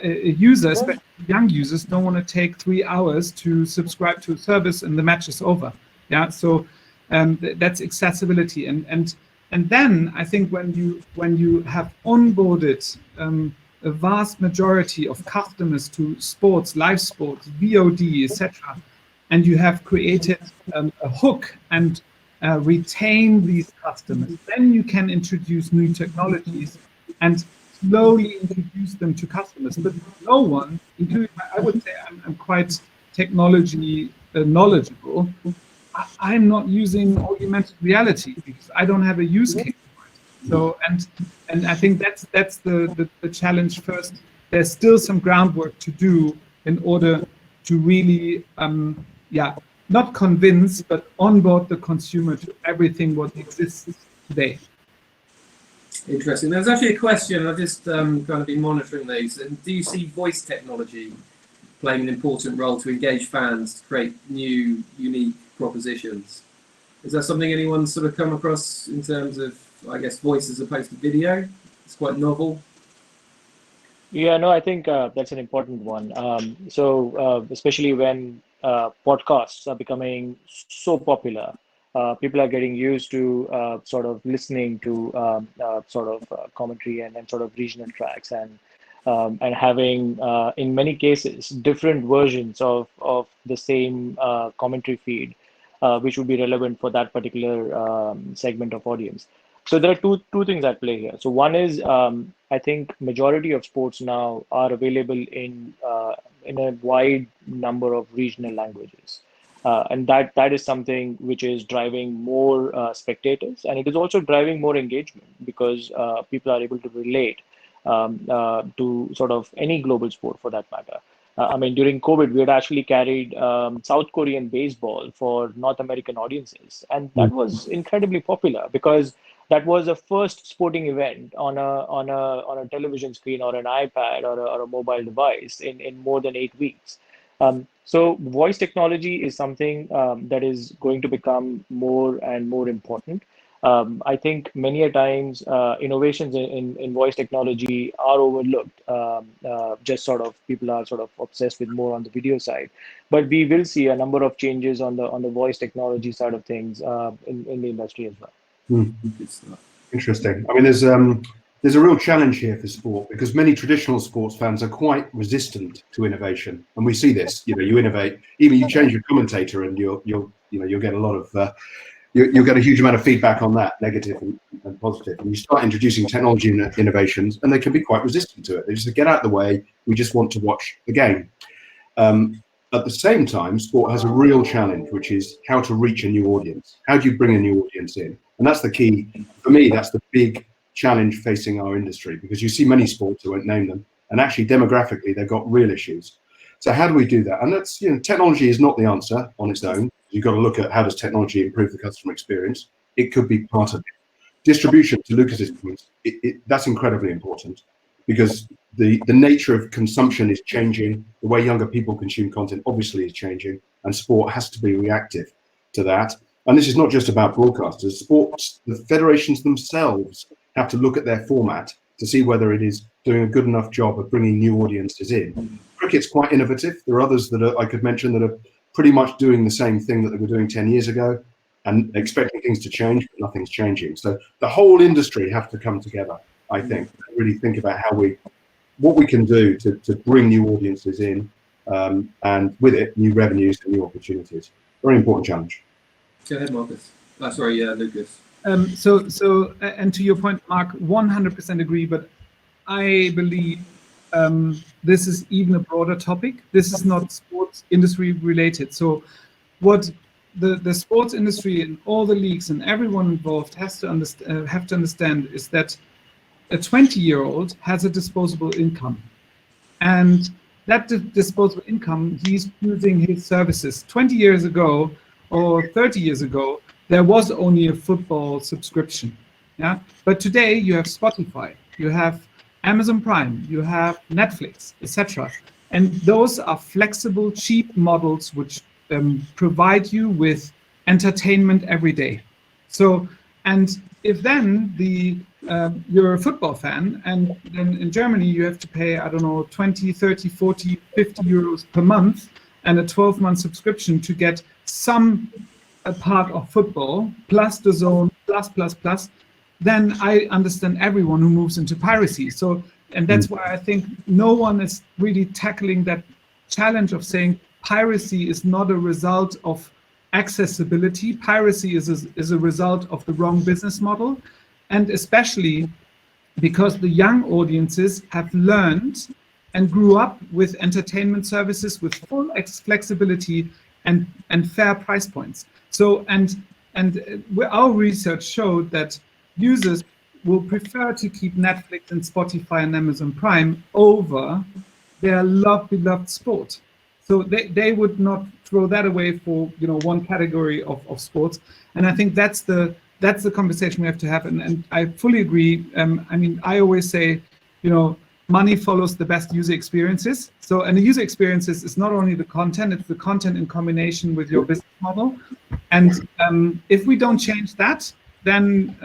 Users, especially young users, don't want to take 3 hours to subscribe to a service and the match is over. Yeah, so that's accessibility, and then I think when you have onboarded a vast majority of customers to sports, live sports, VOD, etc., and you have created a hook and retain these customers, then you can introduce new technologies and slowly introduce them to customers. But no one, including, I would say I'm quite technology knowledgeable. I'm not using augmented reality because I don't have a use case for it. So, and I think that's the challenge first. There's still some groundwork to do in order to really, not convince, but onboard the consumer to everything what exists today. Interesting. There's actually a question. I've just kind of been monitoring these. And do you see voice technology playing an important role to engage fans, to create new, unique propositions? Is that something anyone's sort of come across in terms of, I guess, voice as opposed to video? It's quite novel. Yeah, no, I think that's an important one. Especially when podcasts are becoming so popular, people are getting used to sort of listening to commentary and sort of regional tracks. And and having, in many cases, different versions of the same commentary feed, which would be relevant for that particular segment of audience. So there are two things at play here. So one is, I think majority of sports now are available in a wide number of regional languages. And that is something which is driving more spectators, and it is also driving more engagement because people are able to relate to sort of any global sport for that matter. I mean, during COVID, we had actually carried South Korean baseball for North American audiences, and that was incredibly popular because that was the first sporting event on a television screen or an iPad or a mobile device in more than 8 weeks. So voice technology is something that is going to become more and more important. I think many a times innovations in voice technology are overlooked. Just sort of people are sort of obsessed with more on the video side, but we will see a number of changes on the voice technology side of things in the industry as well. Interesting. I mean, there's a real challenge here for sport because many traditional sports fans are quite resistant to innovation, and we see this. You know, you innovate, even you change your commentator, and you'll get a lot of you'll get a huge amount of feedback on that, negative and positive. And you start introducing technology innovations, and they can be quite resistant to it. They just say, get out of the way. We just want to watch the game. At the same time, sport has a real challenge, which is how to reach a new audience. How do you bring a new audience in? And that's the key. For me, that's the big challenge facing our industry, because you see many sports, I won't name them, and actually demographically, they've got real issues. So how do we do that? And that's, technology is not the answer on its own. You've got to look at how does technology improve the customer experience. It could be part of it. Distribution, to Lucas's point, that's incredibly important because the nature of consumption is changing. The way younger people consume content obviously is changing, and sport has to be reactive to that. And this is not just about broadcasters. Sports, the federations themselves have to look at their format to see whether it is doing a good enough job of bringing new audiences in. Cricket's quite innovative. There are others that I could mention that are pretty much doing the same thing that they were doing 10 years ago and expecting things to change, but nothing's changing. So the whole industry have to come together, I think, and really think about what we can do to bring new audiences in, and with it, new revenues and new opportunities. Very important challenge. Go ahead, Marcus. Sorry, Lucas. So, and to your point, Mark, 100% agree, but I believe this is even a broader topic. This is not sports industry related. So what the sports industry and all the leagues and everyone involved have to understand is that a 20-year-old has a disposable income. And that disposable income, he's using his services. 20 years ago or 30 years ago, there was only a football subscription. Yeah. But today you have Spotify, you have Amazon Prime, you have Netflix, etc. And those are flexible, cheap models which provide you with entertainment every day. So, and if then you're a football fan, and then in Germany you have to pay, I don't know, 20, 30, 40, 50 euros per month and a 12-month subscription to get a part of football, plus the zone, plus, then I understand everyone who moves into piracy. So, and that's why I think no one is really tackling that challenge of saying piracy is not a result of accessibility. Piracy is a result of the wrong business model. And especially because the young audiences have learned and grew up with entertainment services with full flexibility and fair price points. So, and our research showed that users will prefer to keep Netflix and Spotify and Amazon Prime over their beloved sport. So they would not throw that away for one category of sports. And I think that's the conversation we have to have. And I fully agree. I mean, I always say, money follows the best user experiences. So, and the user experiences is not only the content, it's the content in combination with your business model. And if we don't change that, then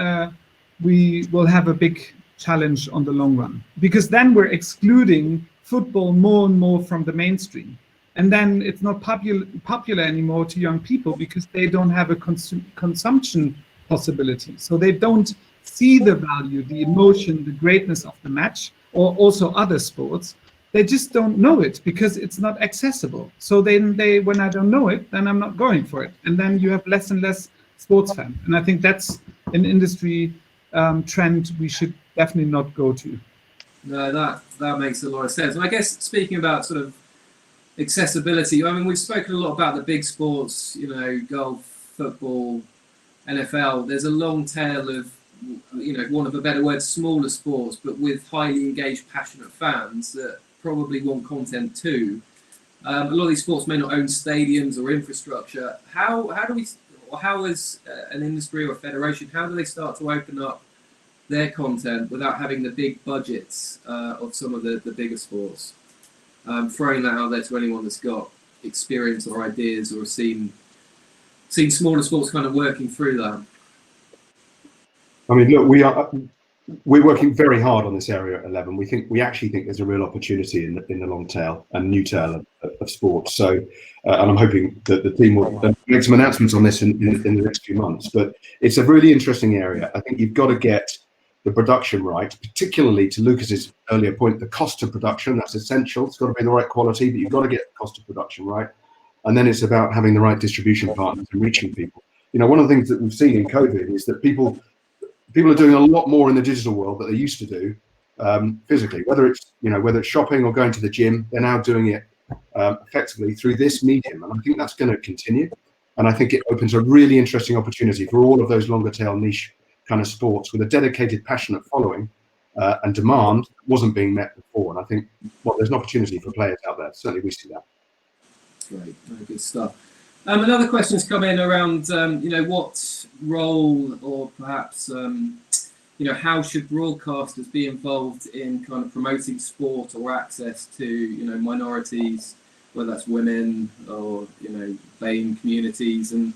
we will have a big challenge on the long run, because then we're excluding football more and more from the mainstream. And then it's not popular anymore to young people because they don't have a consumption possibility. So they don't see the value, the emotion, the greatness of the match. or also other sports, they just don't know it because it's not accessible. So then when I don't know it, then I'm not going for it. And then you have less and less sports fans. And I think that's an industry trend we should definitely not go to. No, that makes a lot of sense. And I guess speaking about sort of accessibility, I mean, we've spoken a lot about the big sports, you know, golf, football, NFL. There's a long tail of, you know, want of a better word, smaller sports, but with highly engaged, passionate fans that probably want content too. A lot of these sports may not own stadiums or infrastructure. How is an industry or a federation, how do they start to open up their content without having the big budgets of some of the bigger sports? Throwing that out there to anyone that's got experience or ideas or seen smaller sports kind of working through that. I mean, look, we're working very hard on this area at 11. We actually think there's a real opportunity in the long tail and new tail of sports. So, and I'm hoping that the team will make some announcements on this in the next few months. But it's a really interesting area. I think you've got to get the production right, particularly to Lucas's earlier point, the cost of production, that's essential. It's got to be the right quality, but you've got to get the cost of production right. And then it's about having the right distribution partners and reaching people. You know, one of the things that we've seen in COVID is that people are doing a lot more in the digital world that they used to do physically, whether it's shopping or going to the gym. They're now doing it effectively through this medium. And I think that's going to continue. And I think it opens a really interesting opportunity for all of those longer tail niche kind of sports with a dedicated, passionate following and demand wasn't being met before. And I think, well, there's an opportunity for players out there. Certainly we see that. Great, very good stuff. Another question's come in around, you know, what role or perhaps, you know, how should broadcasters be involved in kind of promoting sport or access to, you know, minorities, whether that's women or, you know, BAME communities, and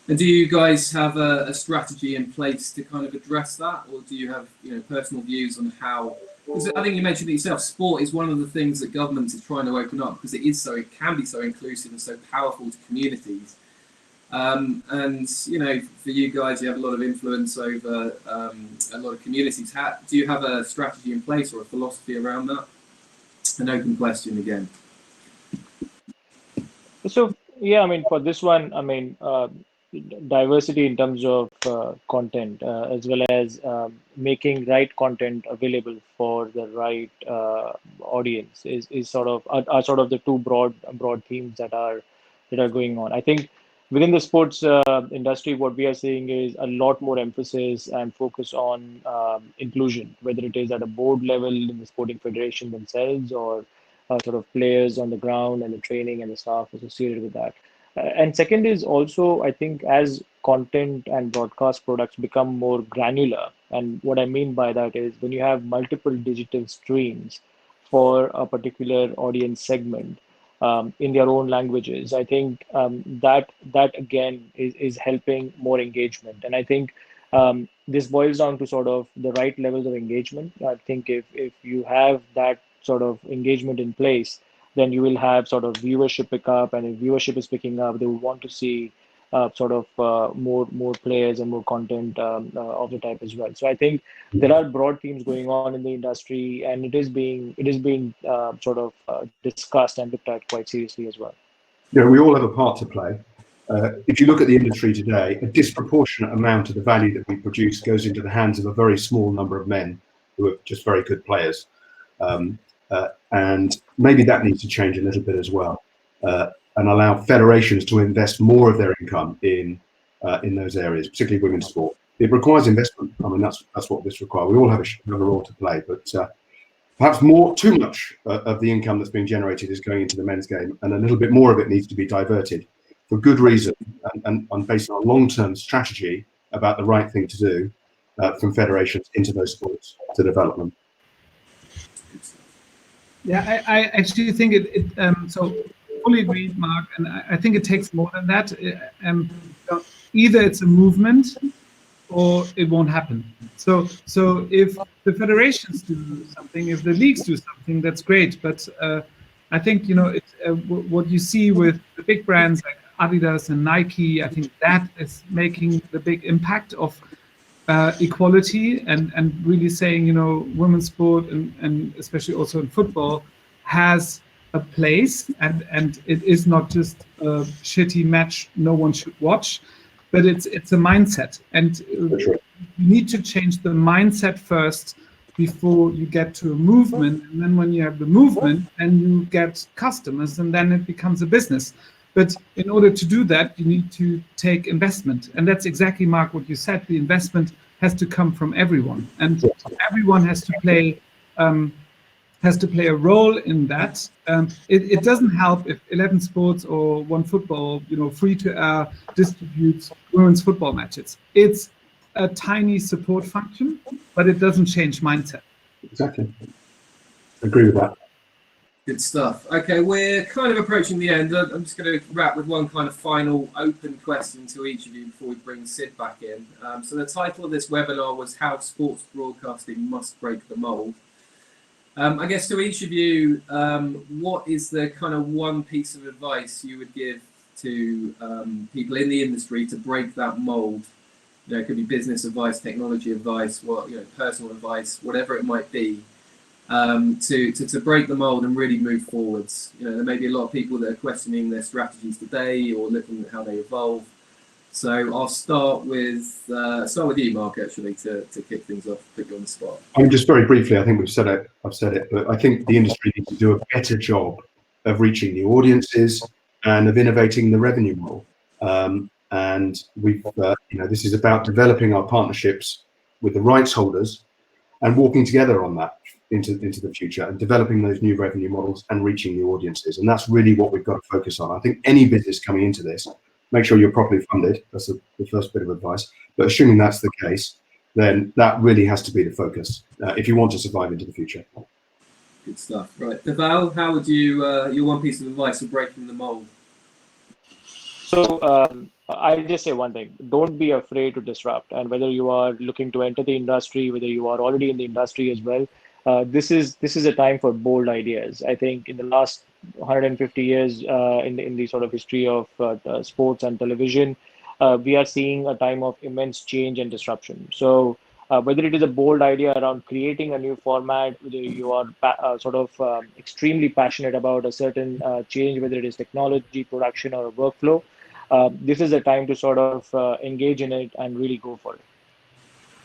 do you guys have a strategy in place to kind of address that, or do you have, you know, personal views on how? Because I think you mentioned it yourself. Sport is one of the things that governments are trying to open up because it can be so inclusive and so powerful to communities. And you know, for you guys, you have a lot of influence over a lot of communities. Do you have a strategy in place or a philosophy around that? An open question again. So yeah, I mean, for this one, I mean, diversity in terms of content, as well as making right content available for the right audience is sort of are sort of the two broad themes that are going on. I think within the sports industry, what we are seeing is a lot more emphasis and focus on inclusion, whether it is at a board level in the sporting federation themselves or sort of players on the ground and the training and the staff associated with that. And second is also, I think, as content and broadcast products become more granular, and what I mean by that is when you have multiple digital streams for a particular audience segment in their own languages, I think that again is helping more engagement. And I think this boils down to sort of the right levels of engagement. I think if you have that sort of engagement in place, then you will have sort of viewership pick up, and if viewership is picking up, they will want to see sort of more players and more content of the type as well. So I think there are broad themes going on in the industry, and it is being sort of discussed and looked at quite seriously as well. Yeah, we all have a part to play. If you look at the industry today, a disproportionate amount of the value that we produce goes into the hands of a very small number of men who are just very good players. And maybe that needs to change a little bit as well, and allow federations to invest more of their income in those areas, particularly women's sport. It requires investment. I mean, that's what this requires. We all have a role to play, but perhaps too much of the income that's being generated is going into the men's game, and a little bit more of it needs to be diverted for good reason and based on a long-term strategy about the right thing to do from federations into those sports to develop them. Yeah, I actually think so fully agree, Mark, and I think it takes more than that. Either it's a movement or it won't happen. So if the federations do something, if the leagues do something, that's great. But I think, you know, what you see with the big brands like Adidas and Nike, I think that is making the big impact of equality and really saying, you know, women's sport and especially also in football has a place, and it is not just a shitty match no one should watch, but it's a mindset, and you need to change the mindset first before you get to a movement, and then when you have the movement and you get customers, and then it becomes a business. But in order to do that, you need to take investment, and that's exactly, Mark, what you said. The investment has to come from everyone, and everyone has to play a role in that. It doesn't help if 11 Sports or OneFootball, you know, free to air distributes women's football matches. It's a tiny support function, but it doesn't change mindset. Exactly. I agree with that. Good stuff. Okay, we're kind of approaching the end. I'm just going to wrap with one kind of final open question to each of you before we bring Sid back in. So the title of this webinar was How Sports Broadcasting Must Break the Mold. I guess to each of you, what is the kind of one piece of advice you would give to people in the industry to break that mold? You know, it could be business advice, technology advice, personal advice, whatever it might be, to break the mold and really move forwards. You know, there may be a lot of people that are questioning their strategies today or looking at how they evolve. So I'll start with you, Mark, actually, to kick things off, put you on the spot. I mean, just very briefly, I think I've said it, but I think the industry needs to do a better job of reaching the audiences and of innovating the revenue model. And we've, this is about developing our partnerships with the rights holders and walking together on that into the future and developing those new revenue models and reaching the audiences. And that's really what we've got to focus on. I think any business coming into this, make sure you're properly funded. That's the first bit of advice. But assuming that's the case, then that really has to be the focus if you want to survive into the future. Good stuff. Right, Deval, how would you, your one piece of advice for breaking the mold? So I'll just say one thing: don't be afraid to disrupt. And whether you are looking to enter the industry, whether you are already in the industry as well, this is a time for bold ideas. I think in the last 150 years, in the sort of history of sports and television, we are seeing a time of immense change and disruption. So whether it is a bold idea around creating a new format, whether you are extremely passionate about a certain change, whether it is technology, production, or a workflow, this is a time to sort of engage in it and really go for it.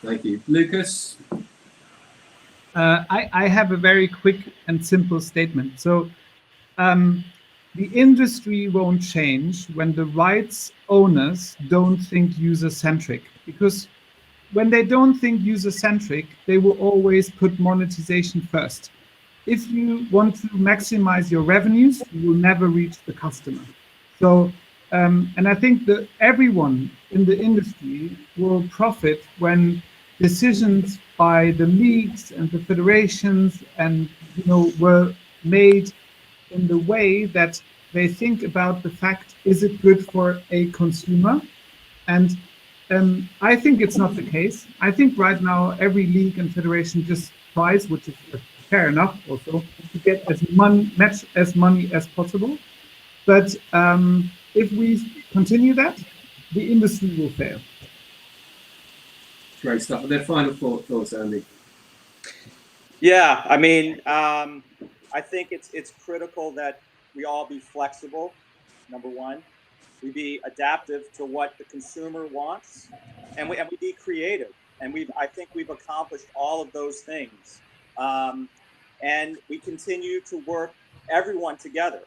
Thank you. Lucas? I have a very quick and simple statement. So the industry won't change when the rights owners don't think user-centric, because when they don't think user-centric, they will always put monetization first. If you want to maximize your revenues, you will never reach the customer. So, and I think that everyone in the industry will profit when decisions by the leagues and the federations and, were made in the way that they think about the fact, is it good for a consumer? And I think it's not the case. I think right now every league and federation just tries, which is fair enough also, to get as much money as possible. But if we continue that, the industry will fail. Great stuff. And then final thoughts, Andy. Yeah, I mean, I think it's critical that we all be flexible. Number one, we be adaptive to what the consumer wants, and we be creative. And I think we've accomplished all of those things. And we continue to work everyone together.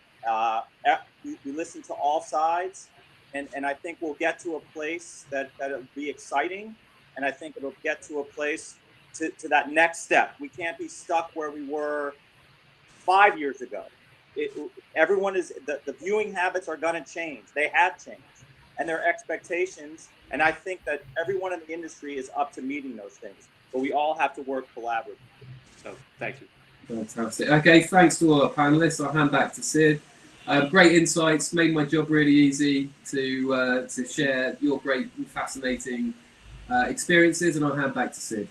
We listen to all sides, and I think we'll get to a place that'll be exciting. And I think it'll get to a place to that next step. We can't be stuck where we were 5 years ago. Everyone is, the viewing habits are going to change. They have changed, and their expectations. And I think that everyone in the industry is up to meeting those things, but we all have to work collaboratively. So thank you. Fantastic. Okay, thanks to all our panelists. I'll hand back to Sid. Great insights, made my job really easy to share your great and fascinating experiences, and I'll hand back to Sid.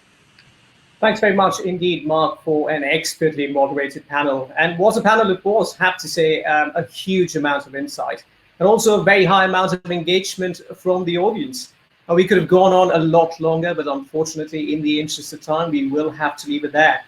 Thanks very much indeed, Mark, for an expertly moderated panel. And what a panel it was, have to say, a huge amount of insight and also a very high amount of engagement from the audience. We could have gone on a lot longer, but unfortunately, in the interest of time, we will have to leave it there.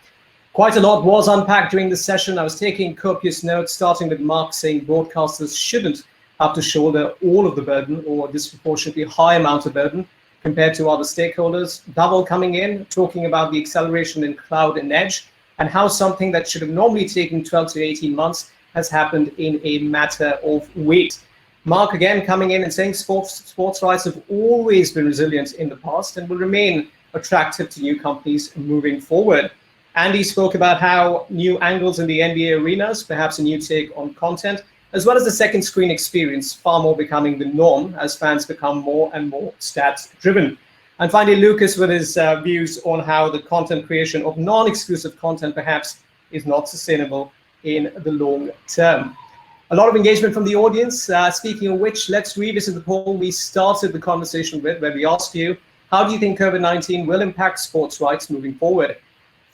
Quite a lot was unpacked during the session. I was taking copious notes, starting with Mark saying broadcasters shouldn't have to shoulder all of the burden or a disproportionately high amount of burden compared to other stakeholders. Dhaval coming in, talking about the acceleration in cloud and edge, and how something that should have normally taken 12 to 18 months has happened in a matter of weeks. Mark again coming in and saying sports rights have always been resilient in the past and will remain attractive to new companies moving forward. Andy spoke about how new angles in the NBA arenas, perhaps a new take on content, as well as the second screen experience, far more becoming the norm as fans become more and more stats driven. And finally, Lucas with his views on how the content creation of non-exclusive content perhaps is not sustainable in the long term. A lot of engagement from the audience. Speaking of which, let's revisit the poll we started the conversation with, where we asked you, how do you think COVID-19 will impact sports rights moving forward?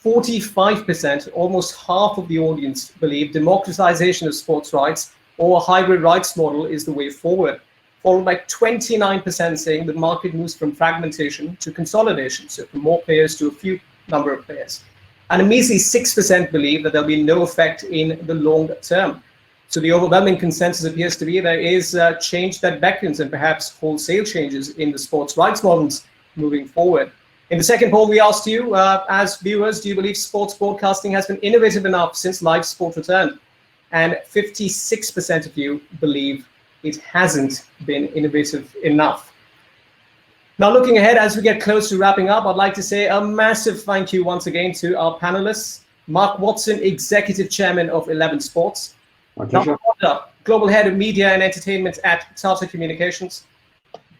45%, almost half of the audience, believe democratization of sports rights or a hybrid rights model is the way forward, followed by 29% saying the market moves from fragmentation to consolidation, so from more players to a few number of players. And a measly 6% believe that there'll be no effect in the long term. So the overwhelming consensus appears to be there is change that beckons, and perhaps wholesale changes in the sports rights models moving forward. In the second poll, we asked you, as viewers, do you believe sports broadcasting has been innovative enough since live sport returned? And 56% of you believe it hasn't been innovative enough. Now, looking ahead, as we get close to wrapping up, I'd like to say a massive thank you once again to our panelists. Mark Watson, Executive Chairman of 11 Sports. My pleasure. Global Head of Media and Entertainment at Tata Communications.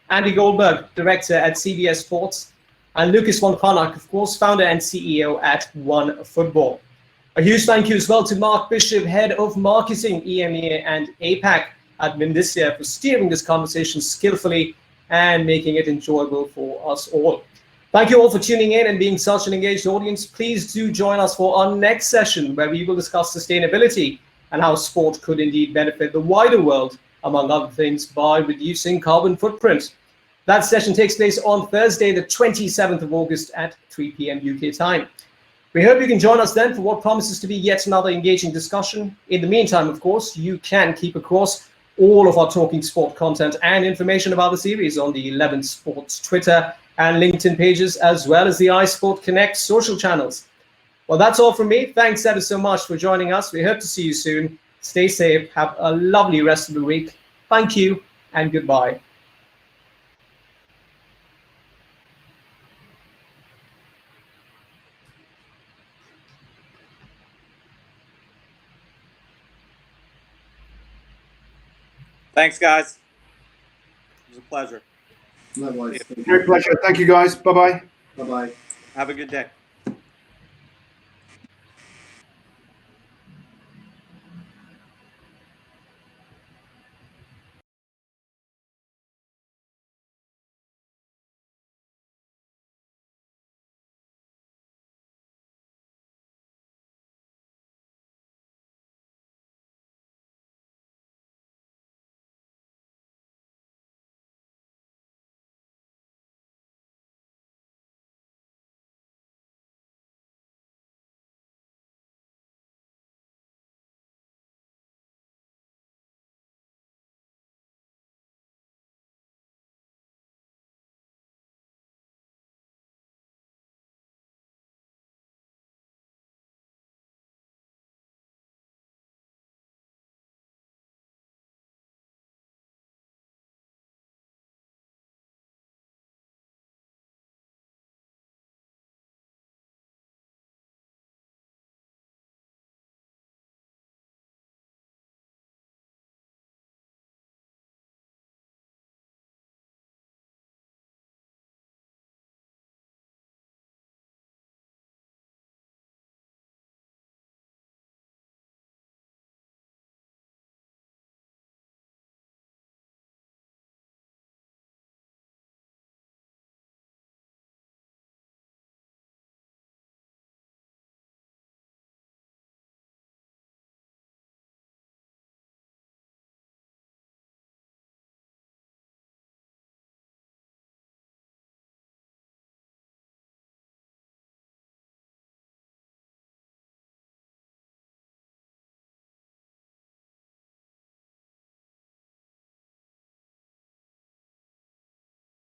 Andy Goldberg, Director at CBS Sports. And Lucas von Kranach, of course, Founder and CEO at One Football. A huge thank you as well to Mark Bishop, Head of Marketing, EMEA and APAC at Vindicia, for steering this conversation skillfully and making it enjoyable for us all. Thank you all for tuning in and being such an engaged audience. Please do join us for our next session, where we will discuss sustainability and how sport could indeed benefit the wider world, among other things, by reducing carbon footprint. That session takes place on Thursday, the 27th of August at 3 p.m. UK time. We hope you can join us then for what promises to be yet another engaging discussion. In the meantime, of course, you can keep across all of our Talking Sport content and information about the series on the 11 Sports Twitter and LinkedIn pages, as well as the iSport Connect social channels. Well, that's all from me. Thanks ever so much for joining us. We hope to see you soon. Stay safe. Have a lovely rest of the week. Thank you and goodbye. Thanks, guys. It was a pleasure. Likewise. Great pleasure. Thank you, guys. Bye-bye. Bye-bye. Have a good day.